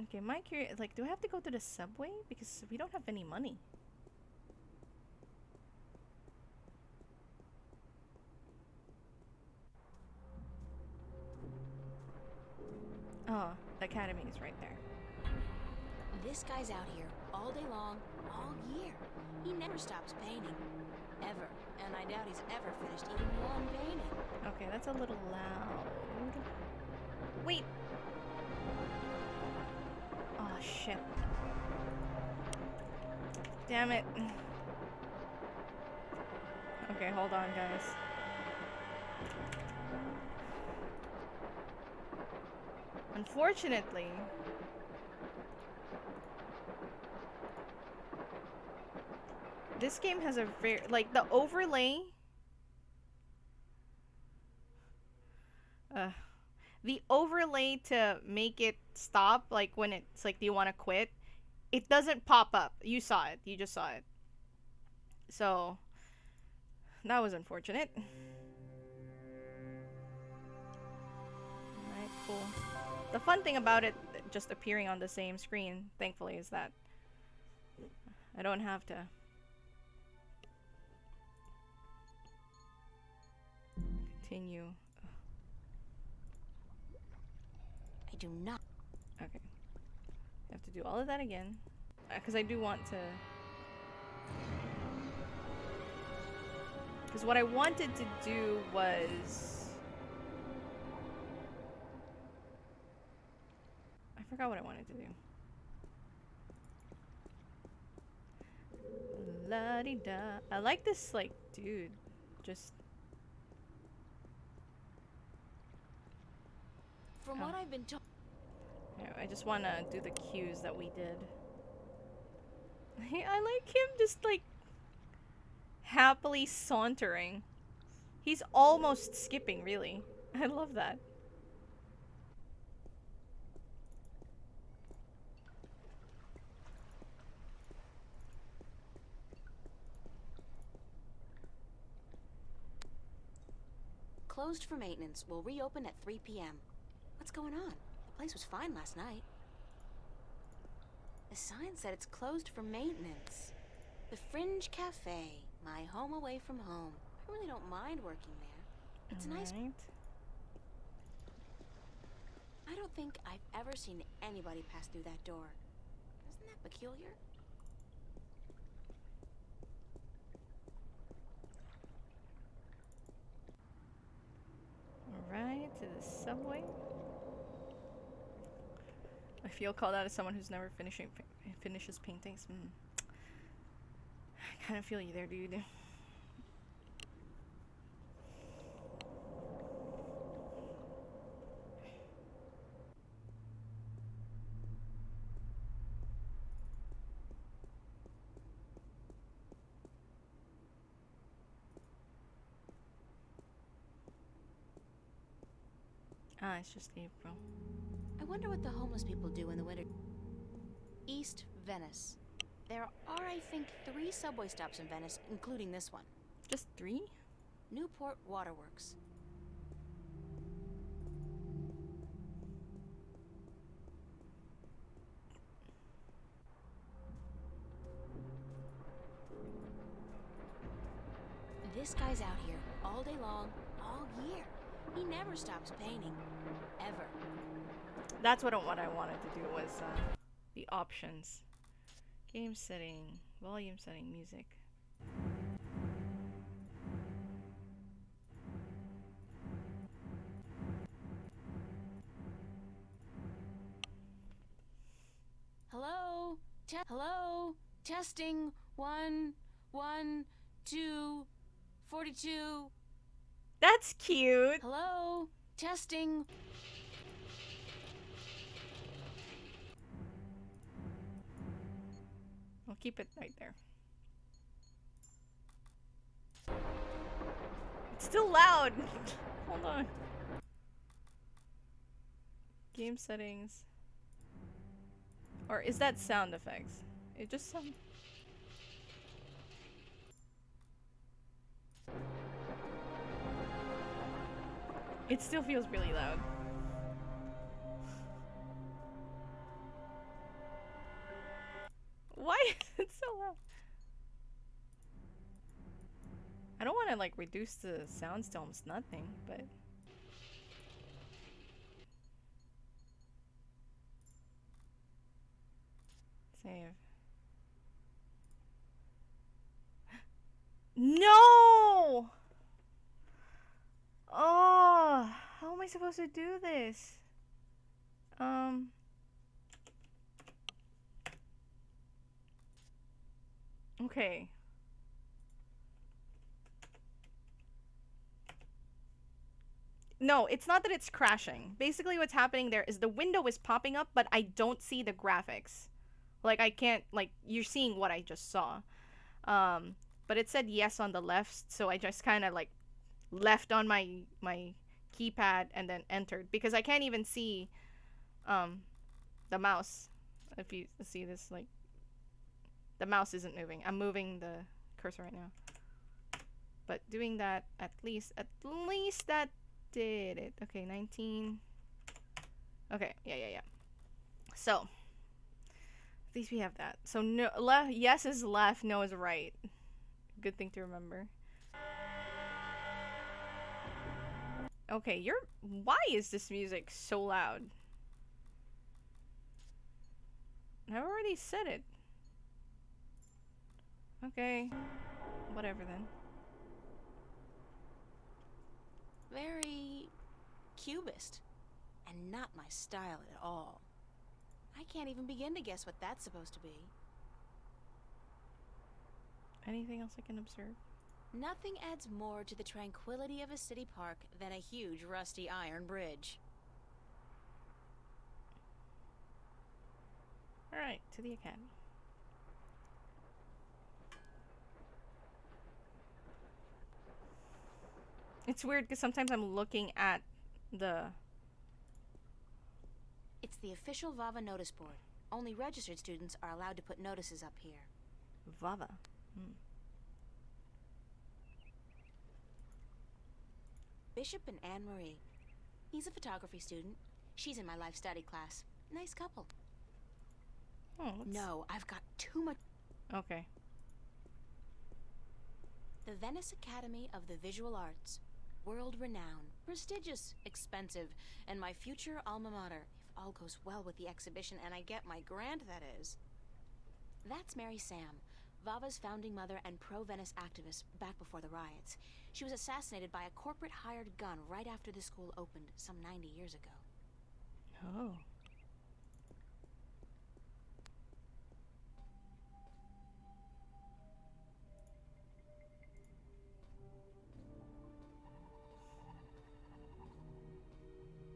Okay, my curious... Like, do I have to go to the subway? Because we don't have any money. Oh, the academy is right there. This guy's out here all day long, all year. He never stops painting. Ever. And I doubt he's ever finished even one painting. Okay, that's a little loud. Wait. Oh, shit. Damn it. Okay, hold on, guys. Unfortunately, this game has a very, like, the overlay. The overlay to make it stop, like when it's like, do you want to quit? It doesn't pop up. You saw it. You just saw it. So, that was unfortunate. Alright, cool. The fun thing about it just appearing on the same screen, thankfully, is that I don't have to continue. I do not. Okay. I have to do all of that again. Because I do want to... Because what I wanted to do was... I forgot what I wanted to do. La-di-da. I like this, like, dude. Just... From what I've been told. I just want to do the cues that we did. I like him just, like, happily sauntering. He's almost skipping, really. I love that. Closed for maintenance. Will reopen at 3 p.m. What's going on? The place was fine last night. The sign said it's closed for maintenance. The Fringe Cafe, my home away from home. I really don't mind working there. It's nice. I don't think I've ever seen anybody pass through that door. Isn't that peculiar? Alright, to the subway. I feel called out as someone who's never finishes paintings. I kind of feel you there, dude. Ah, it's just April. I wonder what the homeless people do in the winter. East Venice. There are, I think, 3 subway stops in Venice, including this one. Just 3? Newport Waterworks. This guy's out here all day long, all year. He never stops painting. Ever. That's what I wanted to do was the options. Game setting, volume setting, music. Hello? Hello? Testing. 1, 1, 2, 42. That's cute. Hello? Testing. I'll keep it right there. It's still loud. Hold on. Game settings. Or is that sound effects? It just sounds... It still feels really loud. Why is it so loud? I don't want to like reduce the sounds to almost nothing, but... Save. No! Oh, how am I supposed to do this? Okay. No, it's not that it's crashing. Basically what's happening there is the window is popping up, but I don't see the graphics. Like, I can't, like, you're seeing what I just saw. But it said yes on the left, so I just kind of, like, left on my keypad and then entered. Because I can't even see, the mouse. If you see this, like, the mouse isn't moving. I'm moving the cursor right now. But doing that, at least that did it. Okay, 19. Okay, yeah. So, at least we have that. So, no, yes is left, no is right. Good thing to remember. Okay, why is this music so loud? I already said it. Okay, whatever then. Very cubist, and not my style at all. I can't even begin to guess what that's supposed to be. Anything else I can observe? Nothing adds more to the tranquility of a city park than a huge rusty iron bridge. Alright, to the academy. It's weird because sometimes I'm looking at the... It's the official ZAZA notice board. Only registered students are allowed to put notices up here. ZAZA. Bishop and Anne-Marie. He's a photography student. She's in my life study class. Nice couple. Oh, No, I've got too much... Okay. The Venice Academy of the Visual Arts. World-renowned, prestigious, expensive, and my future alma mater, if all goes well with the exhibition and I get my grant, that is. That's Mary Sam, VAVA's founding mother and pro-Venice activist back before the riots. She was assassinated by a corporate hired gun right after the school opened some 90 years ago. Oh.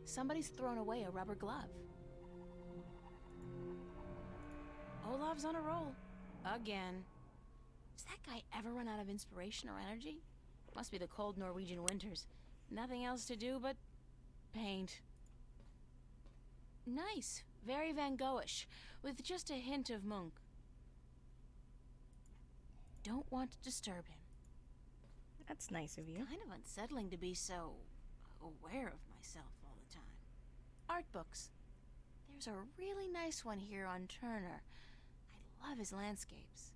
Somebody's thrown away a rubber glove. Olaf's on a roll. Again. Does that guy ever run out of inspiration or energy? Must be the cold Norwegian winters. Nothing else to do but paint. Nice. Very Van Goghish, with just a hint of Munch. Don't want to disturb him. That's nice of you. Kind of unsettling to be so aware of myself all the time. Art books. There's a really nice one here on Turner. I love his landscapes.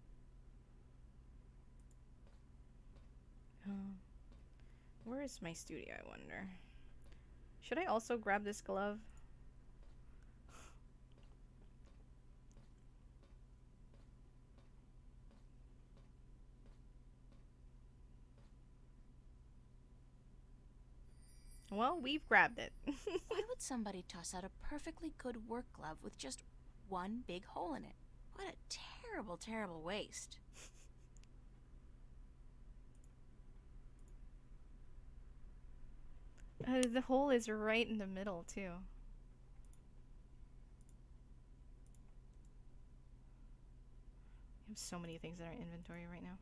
Where is my studio, I wonder? Should I also grab this glove? Well, we've grabbed it. Why would somebody toss out a perfectly good work glove with just one big hole in it? What a terrible, terrible waste. The hole is right in the middle, too. We have so many things in our inventory right now.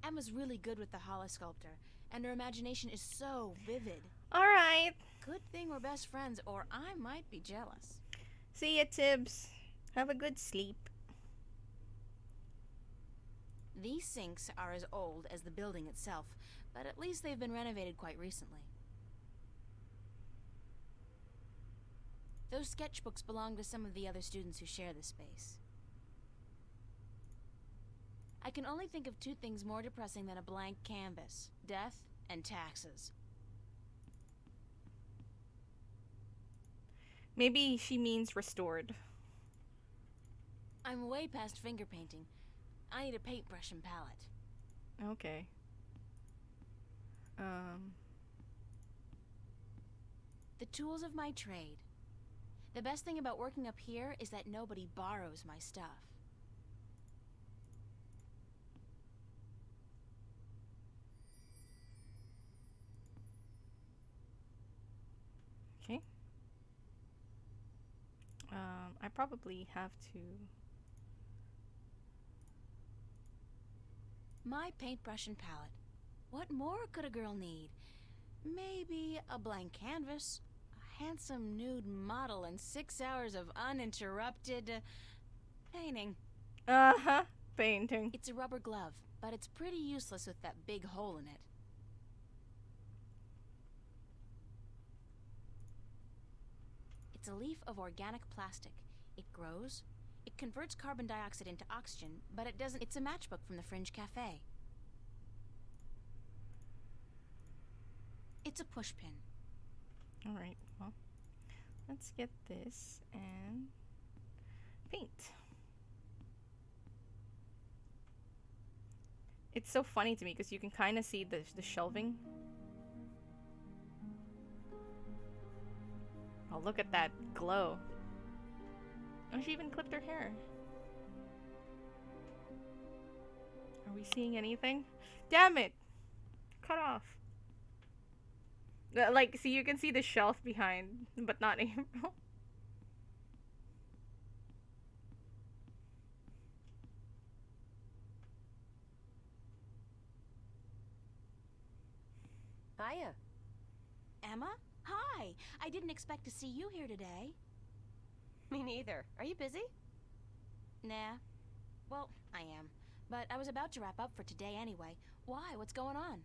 Emma's really good with the Hala sculptor, and her imagination is so vivid. Alright. Good thing we're best friends, or I might be jealous. See ya, Tibbs. Have a good sleep. These sinks are as old as the building itself, but at least they've been renovated quite recently. Those sketchbooks belong to some of the other students who share the space. I can only think of two things more depressing than a blank canvas: death and taxes. Maybe she means restored. I'm way past finger painting. I need a paintbrush and palette. Okay. The tools of my trade. The best thing about working up here is that nobody borrows my stuff. Okay. I probably have to... My paintbrush and palette. What more could a girl need? Maybe a blank canvas, a handsome nude model, and 6 hours of uninterrupted painting. Uh-huh. Painting. It's a rubber glove, but it's pretty useless with that big hole in it. It's a leaf of organic plastic. It grows. It converts carbon dioxide into oxygen, but it doesn't. It's a matchbook from the Fringe Cafe. It's a pushpin. Alright, well, let's get this and paint. It's so funny to me because you can kind of see the shelving. Oh, look at that glow. Oh, she even clipped her hair. Are we seeing anything? Damn it! Cut off. Like, see, you can see the shelf behind, but not April. Hiya. Emma? Hi! I didn't expect to see you here today. Me neither. Are you busy? Nah. Well, I am. But I was about to wrap up for today anyway. Why? What's going on?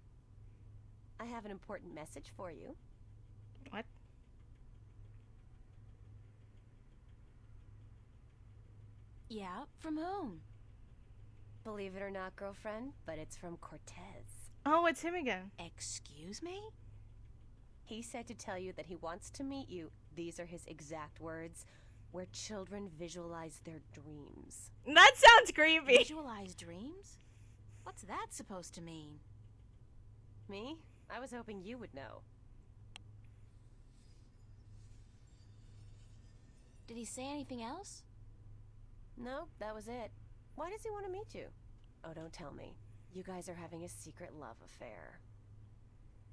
I have an important message for you. What? Yeah? From whom? Believe it or not, girlfriend, but it's from Cortez. Oh, it's him again. Excuse me? He said to tell you that he wants to meet you. These are his exact words. Where children visualize their dreams. That sounds creepy. Visualize dreams? What's that supposed to mean? Me? I was hoping you would know. Did he say anything else? No, that was it. Why does he want to meet you? Oh, don't tell me. You guys are having a secret love affair.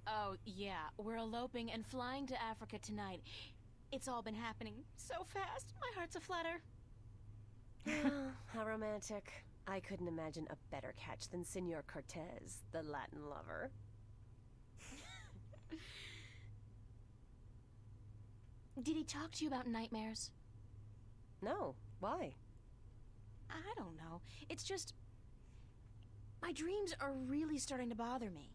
Oh, yeah. We're eloping and flying to Africa tonight. It's all been happening so fast. My heart's a flutter. How romantic. I couldn't imagine a better catch than Senor Cortez, the Latin lover. Did he talk to you about nightmares? No. Why? I don't know. It's just... my dreams are really starting to bother me.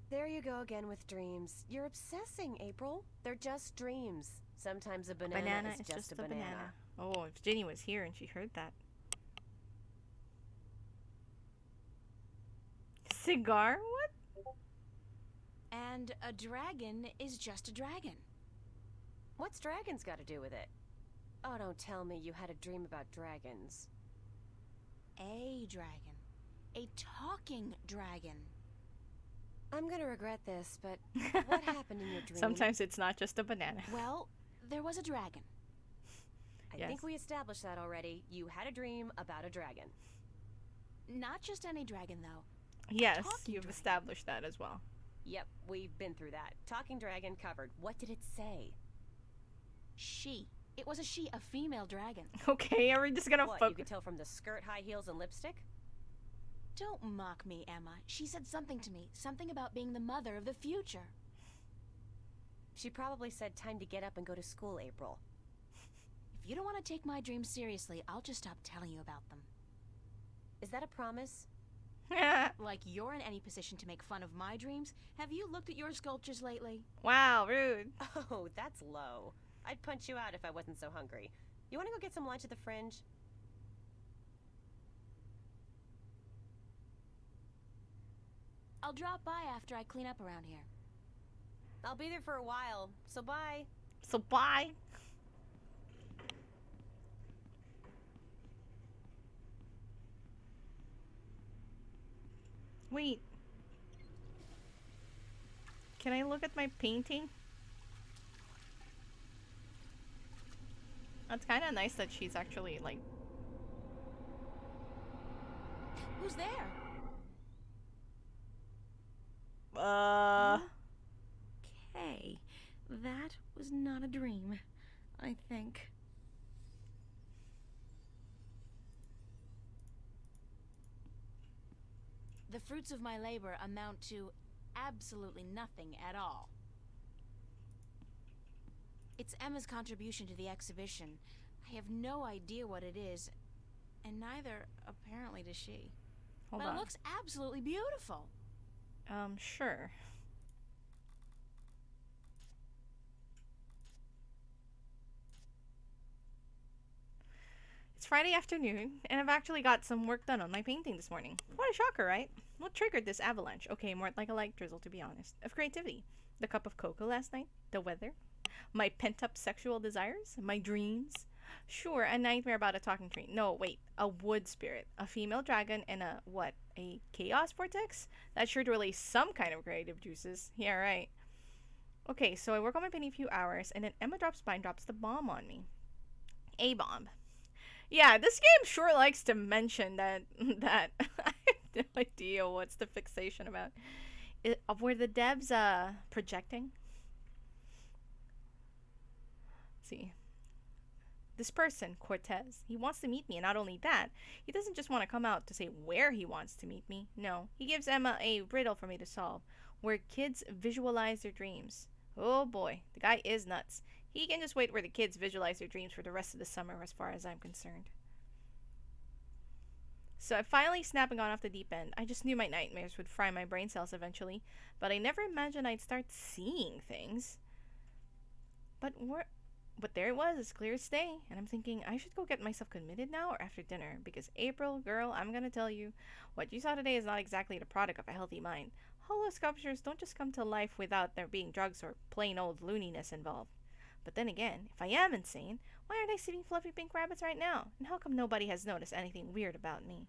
There you go again with dreams. You're obsessing, April. They're just dreams. Sometimes a banana is just a banana. Oh, if Ginny was here and she heard that. Cigar? What? And a dragon is just a dragon. What's dragons got to do with it? Oh, don't tell me you had a dream about dragons. A dragon. A talking dragon. I'm gonna regret this, but what happened in your dream? Sometimes it's not just a banana. Well, there was a dragon. I think we established that already. You had a dream about a dragon. Not just any dragon, though. Yes, you've established that as well. Yep, we've been through that. Talking dragon covered. What did it say? She. It was a she, a female dragon. Okay, are we just gonna What, you could tell from the skirt, high heels, and lipstick? Don't mock me, Emma. She said something to me. Something about being the mother of the future. She probably said time to get up and go to school, April. If you don't want to take my dreams seriously, I'll just stop telling you about them. Is that a promise? Like you're in any position to make fun of my dreams? Have you looked at your sculptures lately? Wow, rude. Oh, that's low. I'd punch you out if I wasn't so hungry. You want to go get some lunch at the Fringe? I'll drop by after I clean up around here. I'll be there for a while, so bye. So bye. Wait. Can I look at my painting? It's kind of nice that she's actually like... Who's there? Okay, that was not a dream, I think. The fruits of my labor amount to absolutely nothing at all. It's Emma's contribution to the exhibition. I have no idea what it is, and neither, apparently, does she. Hold but on. It looks absolutely beautiful. Sure. It's Friday afternoon, and I've actually got some work done on my painting this morning. What a shocker, right? What triggered this avalanche? Okay, more like a light drizzle, to be honest. Of creativity. The cup of cocoa last night, the weather, my pent-up sexual desires, my dreams. Sure, a nightmare about a talking tree. No, wait, a wood spirit, a female dragon, and a, what, a chaos vortex? That sure to release some kind of creative juices. Yeah, right. Okay, so I work on my painting a few hours, and then Emma drops by and drops the bomb on me. A bomb. Yeah, this game sure likes to mention that I have no idea what's the fixation about. Were the devs projecting? Let's see. This person, Cortez, he wants to meet me, and not only that, he doesn't just want to come out to say where he wants to meet me. No, he gives Emma a riddle for me to solve, where kids visualize their dreams. Oh boy, the guy is nuts. He can just wait where the kids visualize their dreams for the rest of the summer, as far as I'm concerned. So I'm finally snapping on off the deep end. I just knew my nightmares would fry my brain cells eventually, but I never imagined I'd start seeing things. But there it was, as clear as day, and I'm thinking I should go get myself committed now or after dinner, because April, girl, I'm gonna tell you, what you saw today is not exactly the product of a healthy mind. Hollow sculptures don't just come to life without there being drugs or plain old looniness involved. But then again, if I am insane, why aren't I seeing fluffy pink rabbits right now? And how come nobody has noticed anything weird about me?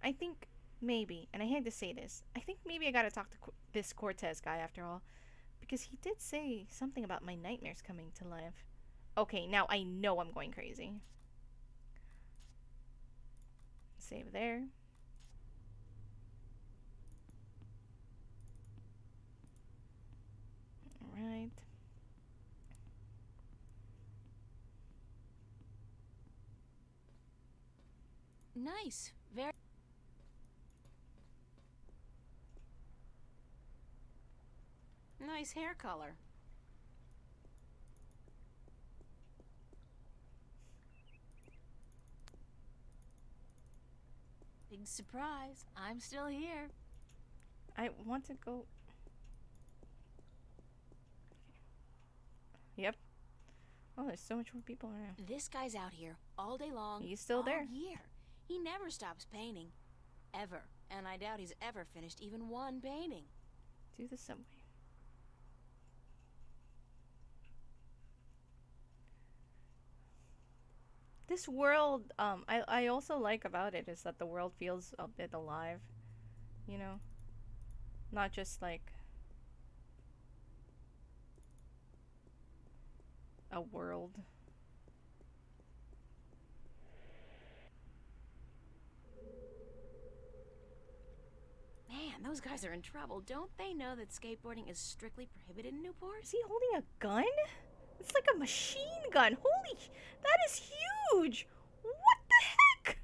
I think maybe, and I hate to say this, I think maybe I gotta talk to this Cortez guy after all, because he did say something about my nightmares coming to life. Okay, now I know I'm going crazy. Save there. Alright. Nice. Very nice hair color. Big surprise. I'm still here. I want to go... Yep. Oh, there's so much more people around. This guy's out here all day long. He's still there. All year. He never stops painting. Ever. And I doubt he's ever finished even one painting. Do the subway. This world, I also like about it is that the world feels a bit alive, you know? Not just like a world. Man, those guys are in trouble. Don't they know that skateboarding is strictly prohibited in Newport? Is he holding a gun? It's like a machine gun. Holy, that is huge. What the heck?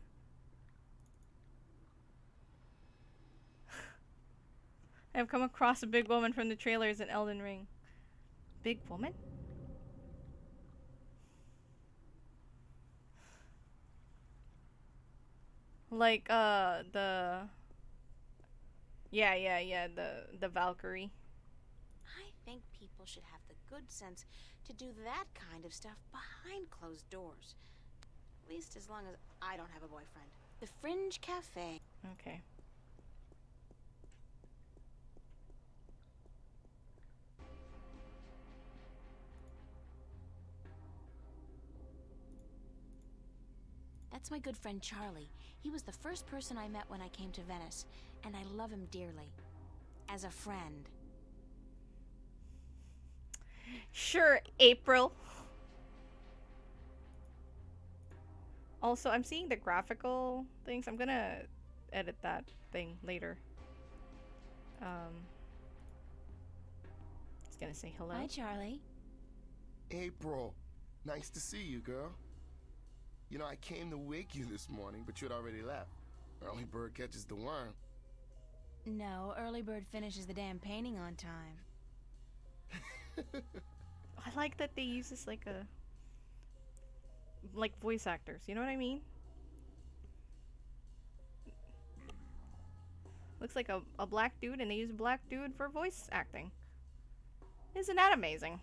I've come across a big woman from the trailers in Elden Ring. Big woman? Like, Yeah, the Valkyrie. I think people should have the good sense to do that kind of stuff behind closed doors. At least as long as I don't have a boyfriend. The Fringe Cafe. Okay. That's my good friend Charlie. He was the first person I met when I came to Venice, and I love him dearly. As a friend. Sure, April. Also, I'm seeing the graphical things. I'm gonna edit that thing later. Just gonna say hello. Hi, Charlie. April, nice to see you, girl. You know, I came to wake you this morning, but you'd already left. Early bird catches the worm. No, early bird finishes the damn painting on time. I like that they use this like voice actors. You know what I mean? Looks like a black dude, and they use a black dude for voice acting. Isn't that amazing?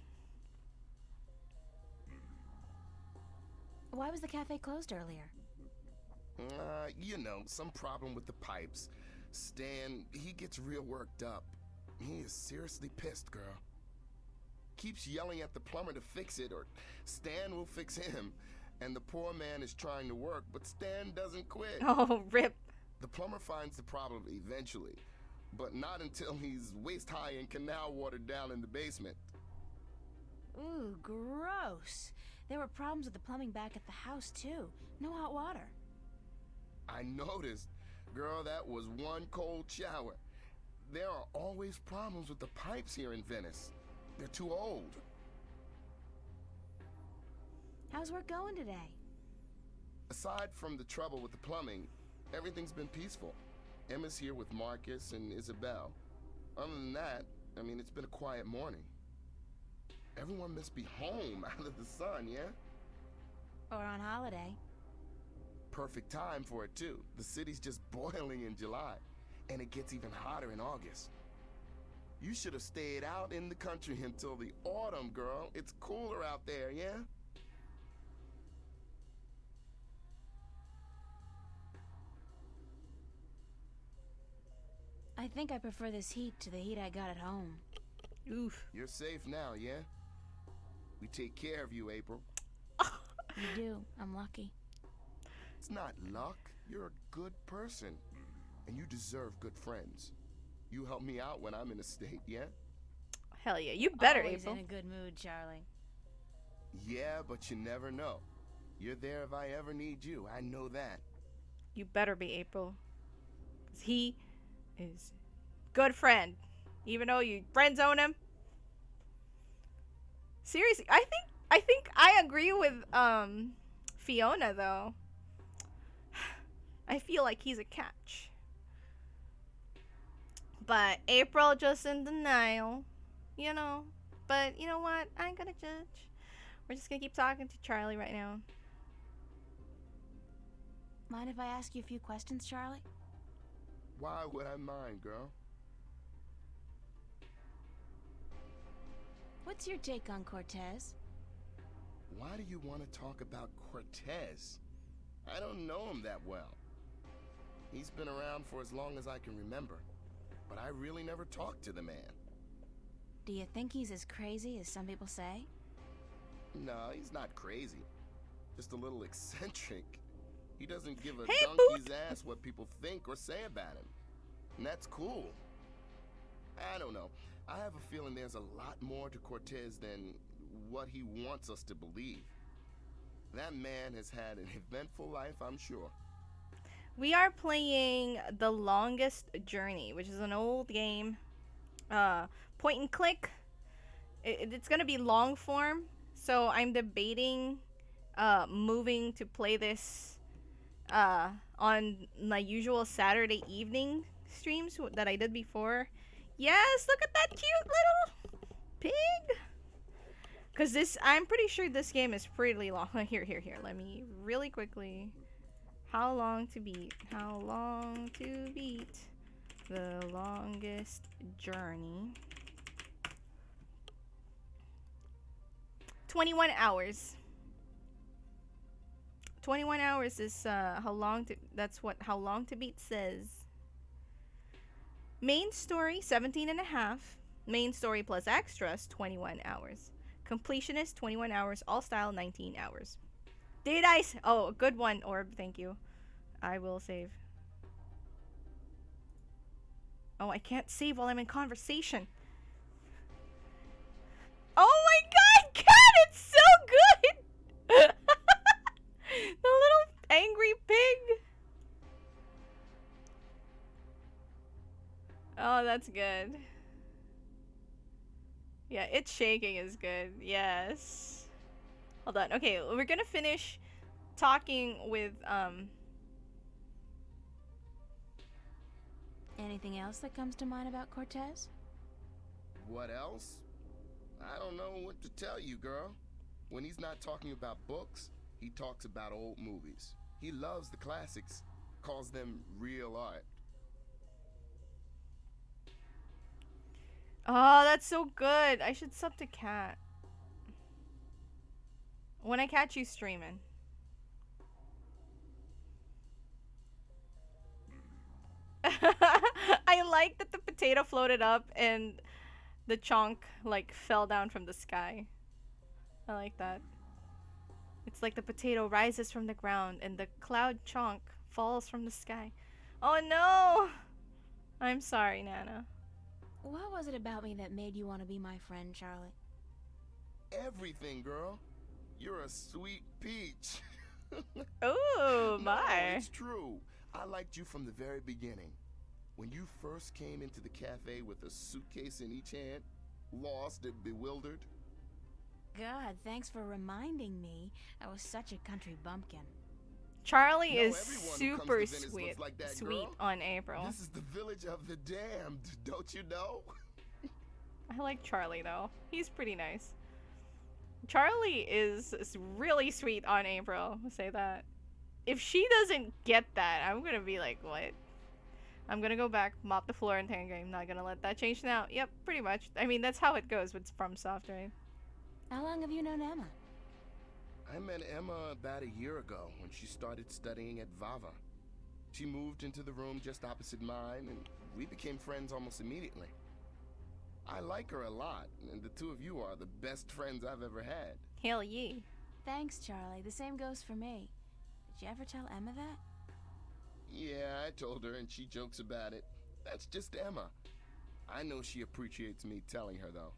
Why was the cafe closed earlier? You know, some problem with the pipes. Stan, he gets real worked up. He is seriously pissed, girl. Keeps yelling at the plumber to fix it, or Stan will fix him. And the poor man is trying to work, but Stan doesn't quit. Oh, rip. The plumber finds the problem eventually, but not until he's waist high in canal water down in the basement. Ooh, gross. There were problems with the plumbing back at the house, too. No hot water. I noticed. Girl, that was one cold shower. There are always problems with the pipes here in Venice. They're too old. How's work going today? Aside from the trouble with the plumbing, everything's been peaceful. Emma's here with Marcus and Isabel. Other than that, I mean, it's been a quiet morning. Everyone must be home out of the sun, yeah? Or on holiday. Perfect time for it, too. The city's just boiling in July, and it gets even hotter in August. You should have stayed out in the country until the autumn, girl. It's cooler out there, yeah? I think I prefer this heat to the heat I got at home. Oof. You're safe now, yeah? We take care of you, April. You do. I'm lucky. It's not luck. You're a good person. And you deserve good friends. You help me out when I'm in a state, yeah? Hell yeah. You better, Always April. in a good mood, Charlie. Yeah, but you never know. You're there if I ever need you. I know that. You better be, April. 'Cause he is good friend. Even though you friend zone him. Seriously, I think I agree with Fiona though. I feel like he's a catch. But April just in denial, you know. But you know what? I ain't gonna judge. We're just gonna keep talking to Charlie right now. Mind if I ask you a few questions, Charlie? Why would I mind, girl? What's your take on Cortez? Why do you want to talk about Cortez? I don't know him that well. He's been around for as long as I can remember, but I really never talked to the man. Do you think he's as crazy as some people say? No, he's not crazy. Just a little eccentric. He doesn't give a Hey, donkey's ass what people think or say about him. And that's cool. I don't know. I have a feeling there's a lot more to Cortez than what he wants us to believe. That man has had an eventful life, I'm sure. We are playing The Longest Journey, which is an old game. Point and click. It's gonna be long form, so I'm debating moving to play this on my usual Saturday evening streams that I did before. Yes, look at that cute little pig. Cause I'm pretty sure this game is pretty long. Here. Let me really quickly. How long to beat? How long to beat The Longest Journey? 21 hours. 21 hours is how long to beat says. Main story 17 and a half. Main story plus extras 21 hours. Completionist 21 hours. All style 19 hours. Did I? Oh, good one, Orb. Thank you. I will save. Oh, I can't save while I'm in conversation. Oh my god, Cat, it's so good! The little angry pig. Oh, that's good. Yeah, it's shaking is good. Yes. Hold on. Okay, we're gonna finish talking with, Anything else that comes to mind about Cortez? What else? I don't know what to tell you, girl. When he's not talking about books, he talks about old movies. He loves the classics, calls them real art. Oh, that's so good. I should sub to Cat. When I catch you streaming. I like that the potato floated up and the chunk like fell down from the sky. I like that. It's like the potato rises from the ground and the cloud chunk falls from the sky. Oh no! I'm sorry, Nana. What was it about me that made you want to be my friend, Charlie? Everything, girl. You're a sweet peach. Oh, No, my. it's true. I liked you from the very beginning. When you first came into the cafe with a suitcase in each hand, lost and bewildered. God, thanks for reminding me. I was such a country bumpkin. Charlie No, is everyone who comes super to Venice sweet, looks like that, sweet girl. on April. This is the village of the damned, don't you know? I like Charlie though. He's pretty nice. Charlie is really sweet on April. I'll say that. If she doesn't get that, I'm gonna be like, what? I'm gonna go back, mop the floor, and tank. I'm not gonna let that change now. Yep, pretty much. I mean, that's how it goes with FromSoft, right? How long have you known Emma? I met Emma about a year ago when she started studying at ZAZA. She moved into the room just opposite mine, and we became friends almost immediately. I like her a lot, and the two of you are the best friends I've ever had. Hell yeah. Thanks, Charlie. The same goes for me. Did you ever tell Emma that? Yeah, I told her, and she jokes about it. That's just Emma. I know she appreciates me telling her, though.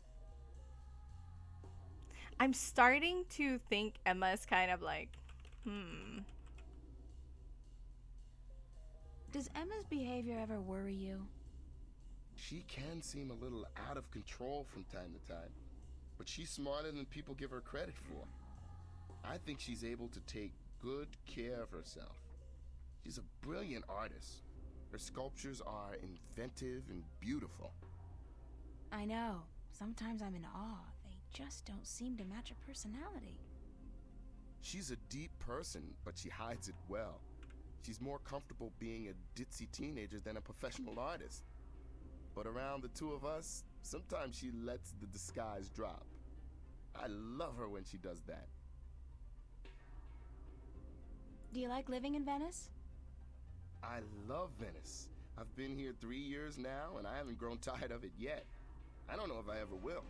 I'm starting to think Emma's kind of like, Does Emma's behavior ever worry you? She can seem a little out of control from time to time, but she's smarter than people give her credit for. I think she's able to take good care of herself. She's a brilliant artist. Her sculptures are inventive and beautiful. I know. Sometimes I'm in awe. They just don't seem to match her personality. She's a deep person, but she hides it well. She's more comfortable being a ditzy teenager than a professional artist. But around the two of us, sometimes she lets the disguise drop. I love her when she does that. Do you like living in Venice? I love Venice. I've been here 3 years now, and I haven't grown tired of it yet. I don't know if I ever will.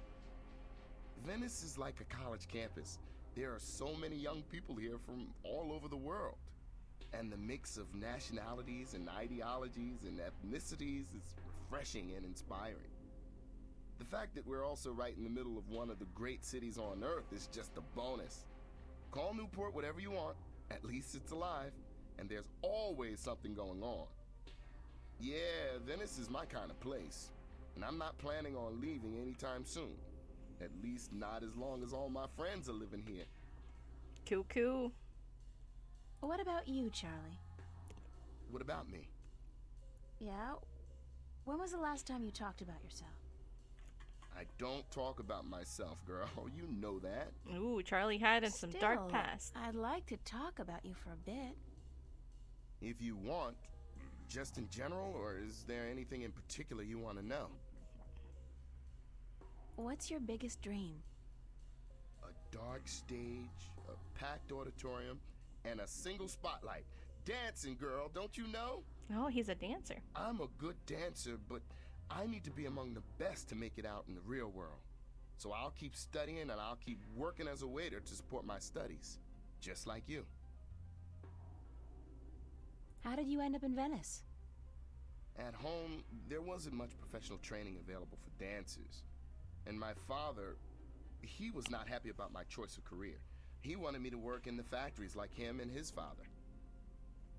Venice is like a college campus. There are so many young people here from all over the world. And the mix of nationalities and ideologies and ethnicities is refreshing and inspiring. The fact that we're also right in the middle of one of the great cities on Earth is just a bonus. Call Newport whatever you want, at least it's alive, and there's always something going on. Yeah, Venice is my kind of place, and I'm not planning on leaving anytime soon. At least not as long as all my friends are living here. Cool. What about you, Charlie? What about me? Yeah? When was the last time you talked about yourself? I don't talk about myself, girl. You know that. Ooh, Charlie had some dark Still, past. I'd like to talk about you for a bit. If you want, just in general, or is there anything in particular you want to know? What's your biggest dream? A dark stage, a packed auditorium, and a single spotlight. Dancing, girl, don't you know? Oh, he's a dancer. I'm a good dancer, but I need to be among the best to make it out in the real world. So I'll keep studying and I'll keep working as a waiter to support my studies. just like you. How did you end up in Venice? At home, there wasn't much professional training available for dancers. And my father, he was not happy about my choice of career. He wanted me to work in the factories like him and his father.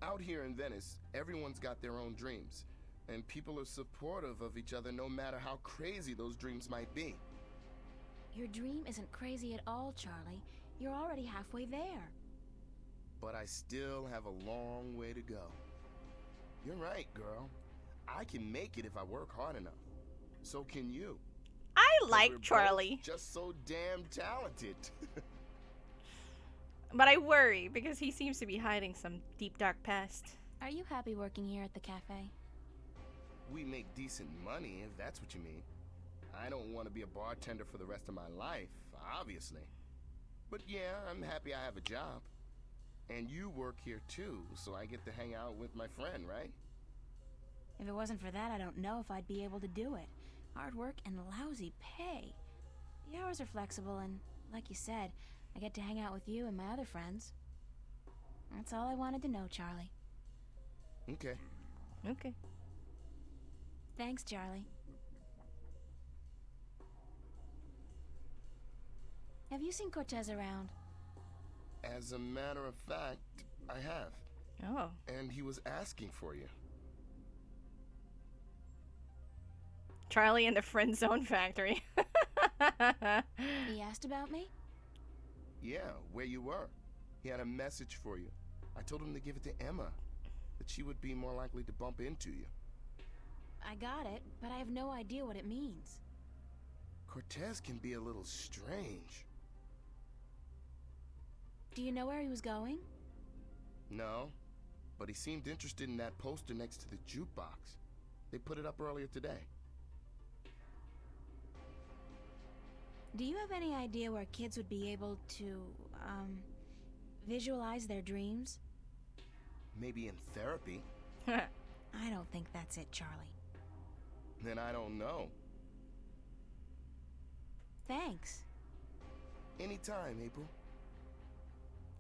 Out here in Venice, everyone's got their own dreams, and people are supportive of each other no matter how crazy those dreams might be. Your dream isn't crazy at all, Charlie. You're already halfway there. But I still have a long way to go. You're right, girl. I can make it if I work hard enough. So can you. I 'Cause like we're both Charlie. just so damn talented. But I worry because he seems to be hiding some deep dark past. Are you happy working here at the cafe? We make decent money, if that's what you mean. I don't want to be a bartender for the rest of my life, obviously. But yeah, I'm happy I have a job. And you work here too, so I get to hang out with my friend, right? If it wasn't for that, I don't know if I'd be able to do it. Hard work and lousy pay. The hours are flexible and, like you said, I get to hang out with you and my other friends. That's all I wanted to know, Charlie. Okay. Okay. Thanks, Charlie. Have you seen Cortez around? As a matter of fact, I have. Oh. And he was asking for you. Charlie in the friend zone factory. He asked about me? Yeah, where you were. He had a message for you. I told him to give it to Emma, that she would be more likely to bump into you. I got it, but I have no idea what it means. Cortez can be a little strange. Do you know where he was going? No, but he seemed interested in that poster next to the jukebox. They put it up earlier today. Do you have any idea where kids would be able to, visualize their dreams? Maybe in therapy. I don't think that's it, Charlie. Then I don't know. Thanks. Anytime, April.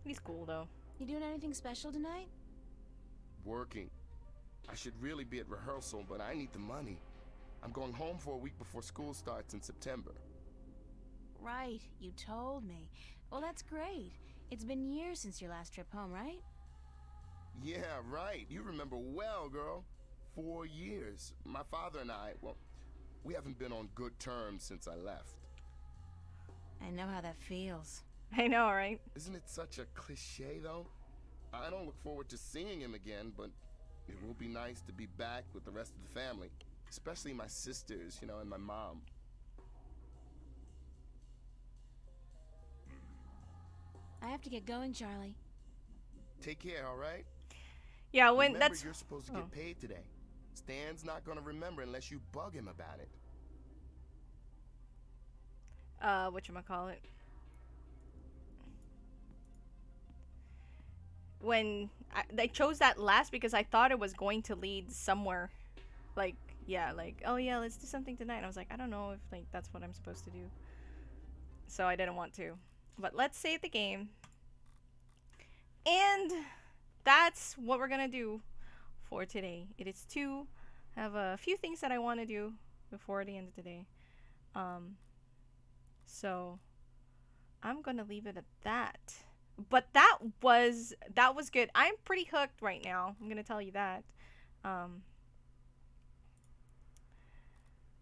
He's cool though. You doing anything special tonight? Working. I should really be at rehearsal, but I need the money. I'm going home for a week before school starts in September. Right, you told me. Well, that's great. It's been years since your last trip home, right? Yeah, right. You remember well, girl. 4 years. My father and I, well, we haven't been on good terms since I left. I know how that feels. I know, right? Isn't it such a cliche, though? I don't look forward to seeing him again, but it will be nice to be back with the rest of the family. Especially my sisters, you know, and my mom. I have to get going, Charlie. Take care, all right? Yeah, when Remember, that's... you're supposed to get paid today. Stan's not gonna remember unless you bug him about it. Whatchamacallit? When I chose that last because I thought it was going to lead somewhere. Like, yeah, like, oh yeah, let's do something tonight. And I was like, I don't know if, like, that's what I'm supposed to do. So I didn't want to. But let's save the game. And that's what we're gonna do for today. It is to have a few things that I want to do before the end of the day. So I'm gonna leave it at that. But that was good. I'm pretty hooked right now. I'm gonna tell you that.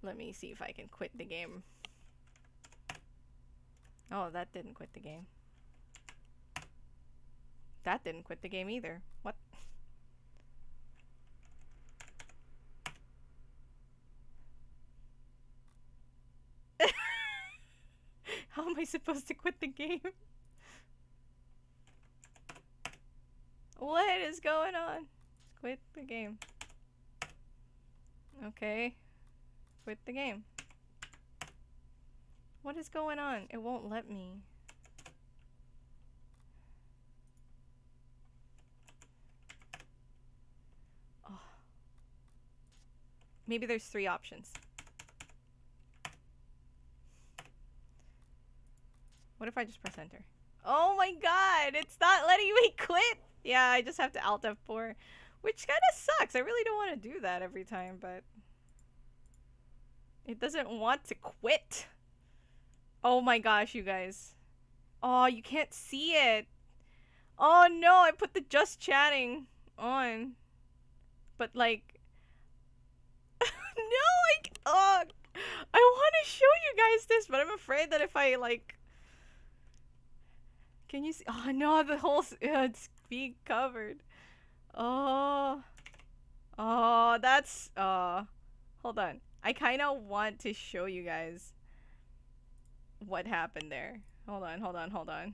Let me see if I can quit the game. Oh, that didn't quit the game. That didn't quit the game either. What? How am I supposed to quit the game? What is going on? Quit the game. Okay. Quit the game. What is going on? It won't let me. Oh. Maybe there's 3 options. What if I just press enter? Oh my god, it's not letting me quit. Yeah, I just have to Alt F4, which kind of sucks. I really don't want to do that every time, but it doesn't want to quit. Oh my gosh, you guys. Oh, you can't see it. Oh no, I put the just chatting on. But like no, like oh, I want to show you guys this, but I'm afraid that if I like can you see? Oh no, the whole it's being covered. Oh. Oh, that's hold on. I kind of want to show you guys what happened there. Hold on, hold on, hold on.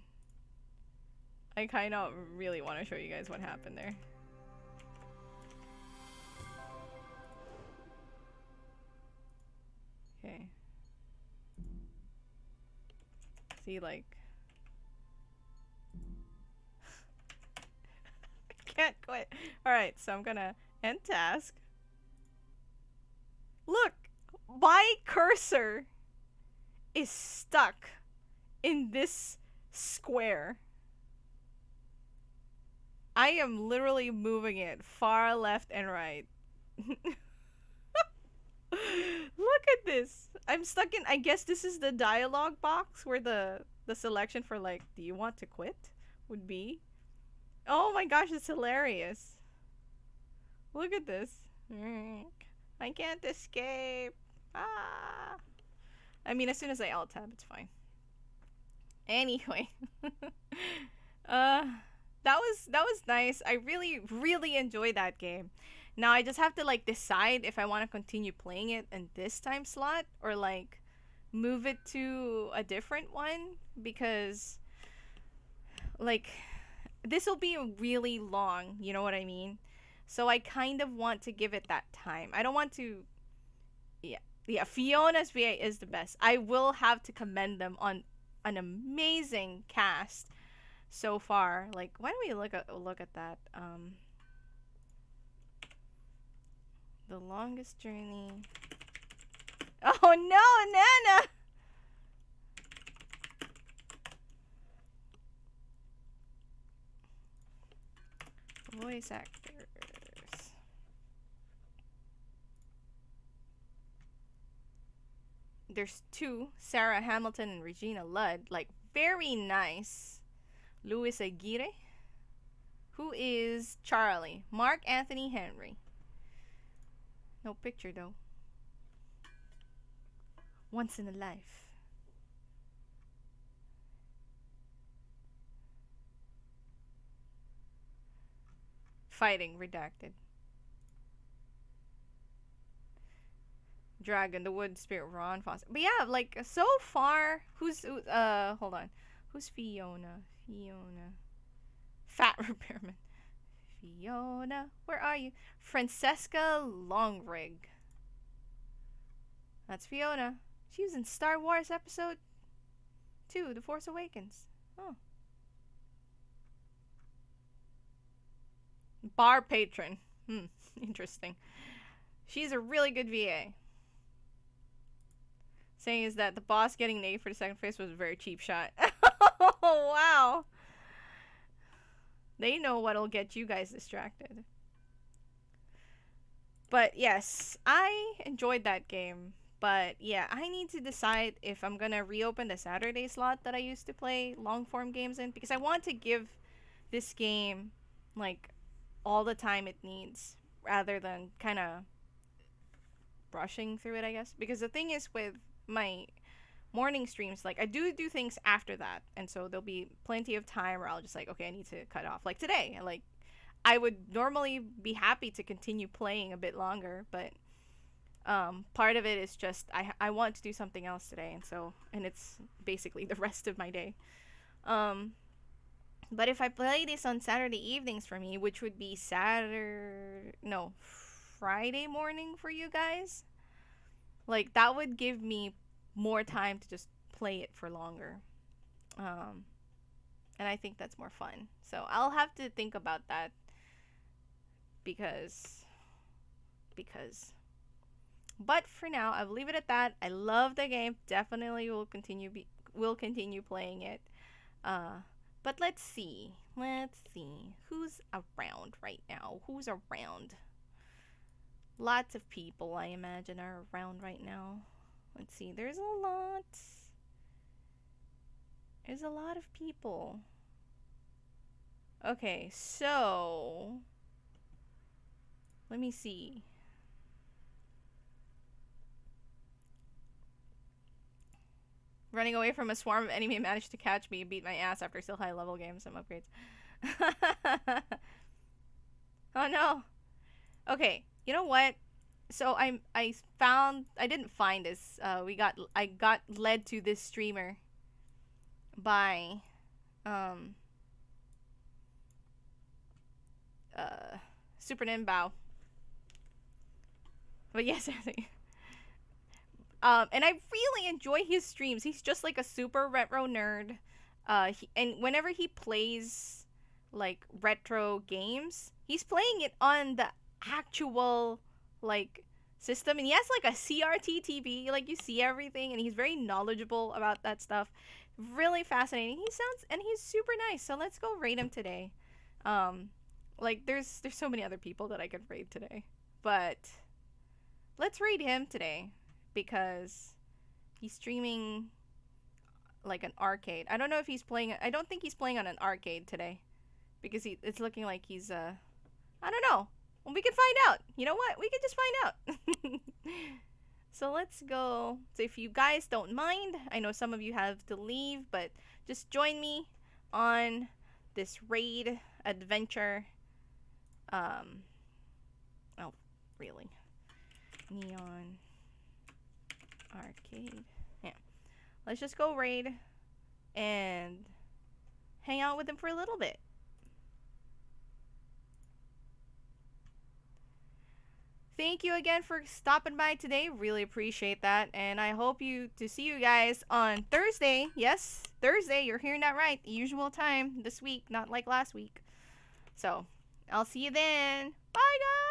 I kind of really want to show you guys what happened there. Okay. See, like... I can't quit. Alright, so I'm gonna end task. Look! My cursor is stuck in this square. I am literally moving it far left and right. Look at this. I'm stuck in, I guess this is the dialogue box where the selection for like, do you want to quit would be. Oh my gosh, it's hilarious. Look at this. I can't escape. Ah. I mean, as soon as I alt tab, it's fine. Anyway. That was nice. I really enjoyed that game. Now I just have to like decide if I want to continue playing it in this time slot or like move it to a different one, because like this will be really long, you know what I mean? So I kind of want to give it that time. I don't want to yeah, Fiona's VA is the best. I will have to commend them on an amazing cast so far. Like, why don't we look at that? The longest journey. Oh no, Nana! Voice actors. There's two, Sarah Hamilton and Regina Ludd. Like, very nice. Luis Aguirre, who is Charlie. Mark Anthony Henry. No picture though. Once in a life. Fighting redacted. Dragon, the wood spirit, Ron Foster. But yeah, like so far, hold on. Who's Fiona? Fiona. Fat repairman. Fiona, where are you? Francesca Longrig. That's Fiona. She was in Star Wars Episode 2, The Force Awakens. Oh. Bar patron. Interesting. She's a really good VA. Saying is that the boss getting an A for the second phase was a very cheap shot. Oh, wow. They know what'll get you guys distracted. But yes, I enjoyed that game. But yeah, I need to decide if I'm gonna reopen the Saturday slot that I used to play long form games in, because I want to give this game like all the time it needs rather than kind of brushing through it, I guess. Because the thing is with my morning streams, like I do things after that, and so there'll be plenty of time where I'll just like, okay, I need to cut off. Like today, like I would normally be happy to continue playing a bit longer, but part of it is just I want to do something else today, and it's basically the rest of my day. But if I play this on Saturday evenings for me, which would be Friday morning for you guys, like that would give me more time to just play it for longer. And I think that's more fun. So I'll have to think about that because but for now, I'll leave it at that. I love the game. Definitely will continue playing it. But let's see. Let's see. Who's around right now? Who's around? Lots of people, I imagine, are around right now. Let's see. There's a lot. There's a lot of people. Okay, so... let me see. Running away from a swarm of enemy managed to catch me and beat my ass after still high level games. Some upgrades. Oh no. Okay, you know what? So I didn't find this. I got led to this streamer by Super Nimbao. But yes, and I really enjoy his streams. He's just like a super retro nerd. And whenever he plays like retro games, he's playing it on the actual like system, and he has like a CRT TV, like you see everything, and he's very knowledgeable about that stuff. Really fascinating. He's super nice. So let's go raid him today. Like there's so many other people that I could raid today, but let's raid him today because he's streaming like an arcade. I don't know if he's playing. I don't think he's playing on an arcade today because it's looking like he's I don't know. Well, we can find out. You know what? We can just find out. So let's go. So if you guys don't mind, I know some of you have to leave, but just join me on this raid adventure. Oh, really? Neon Arcade. Yeah. Let's just go raid and hang out with them for a little bit. Thank you again for stopping by today. Really appreciate that. And I hope to see you guys on Thursday. Yes, Thursday. You're hearing that right. The usual time this week, not like last week. So, I'll see you then. Bye, guys!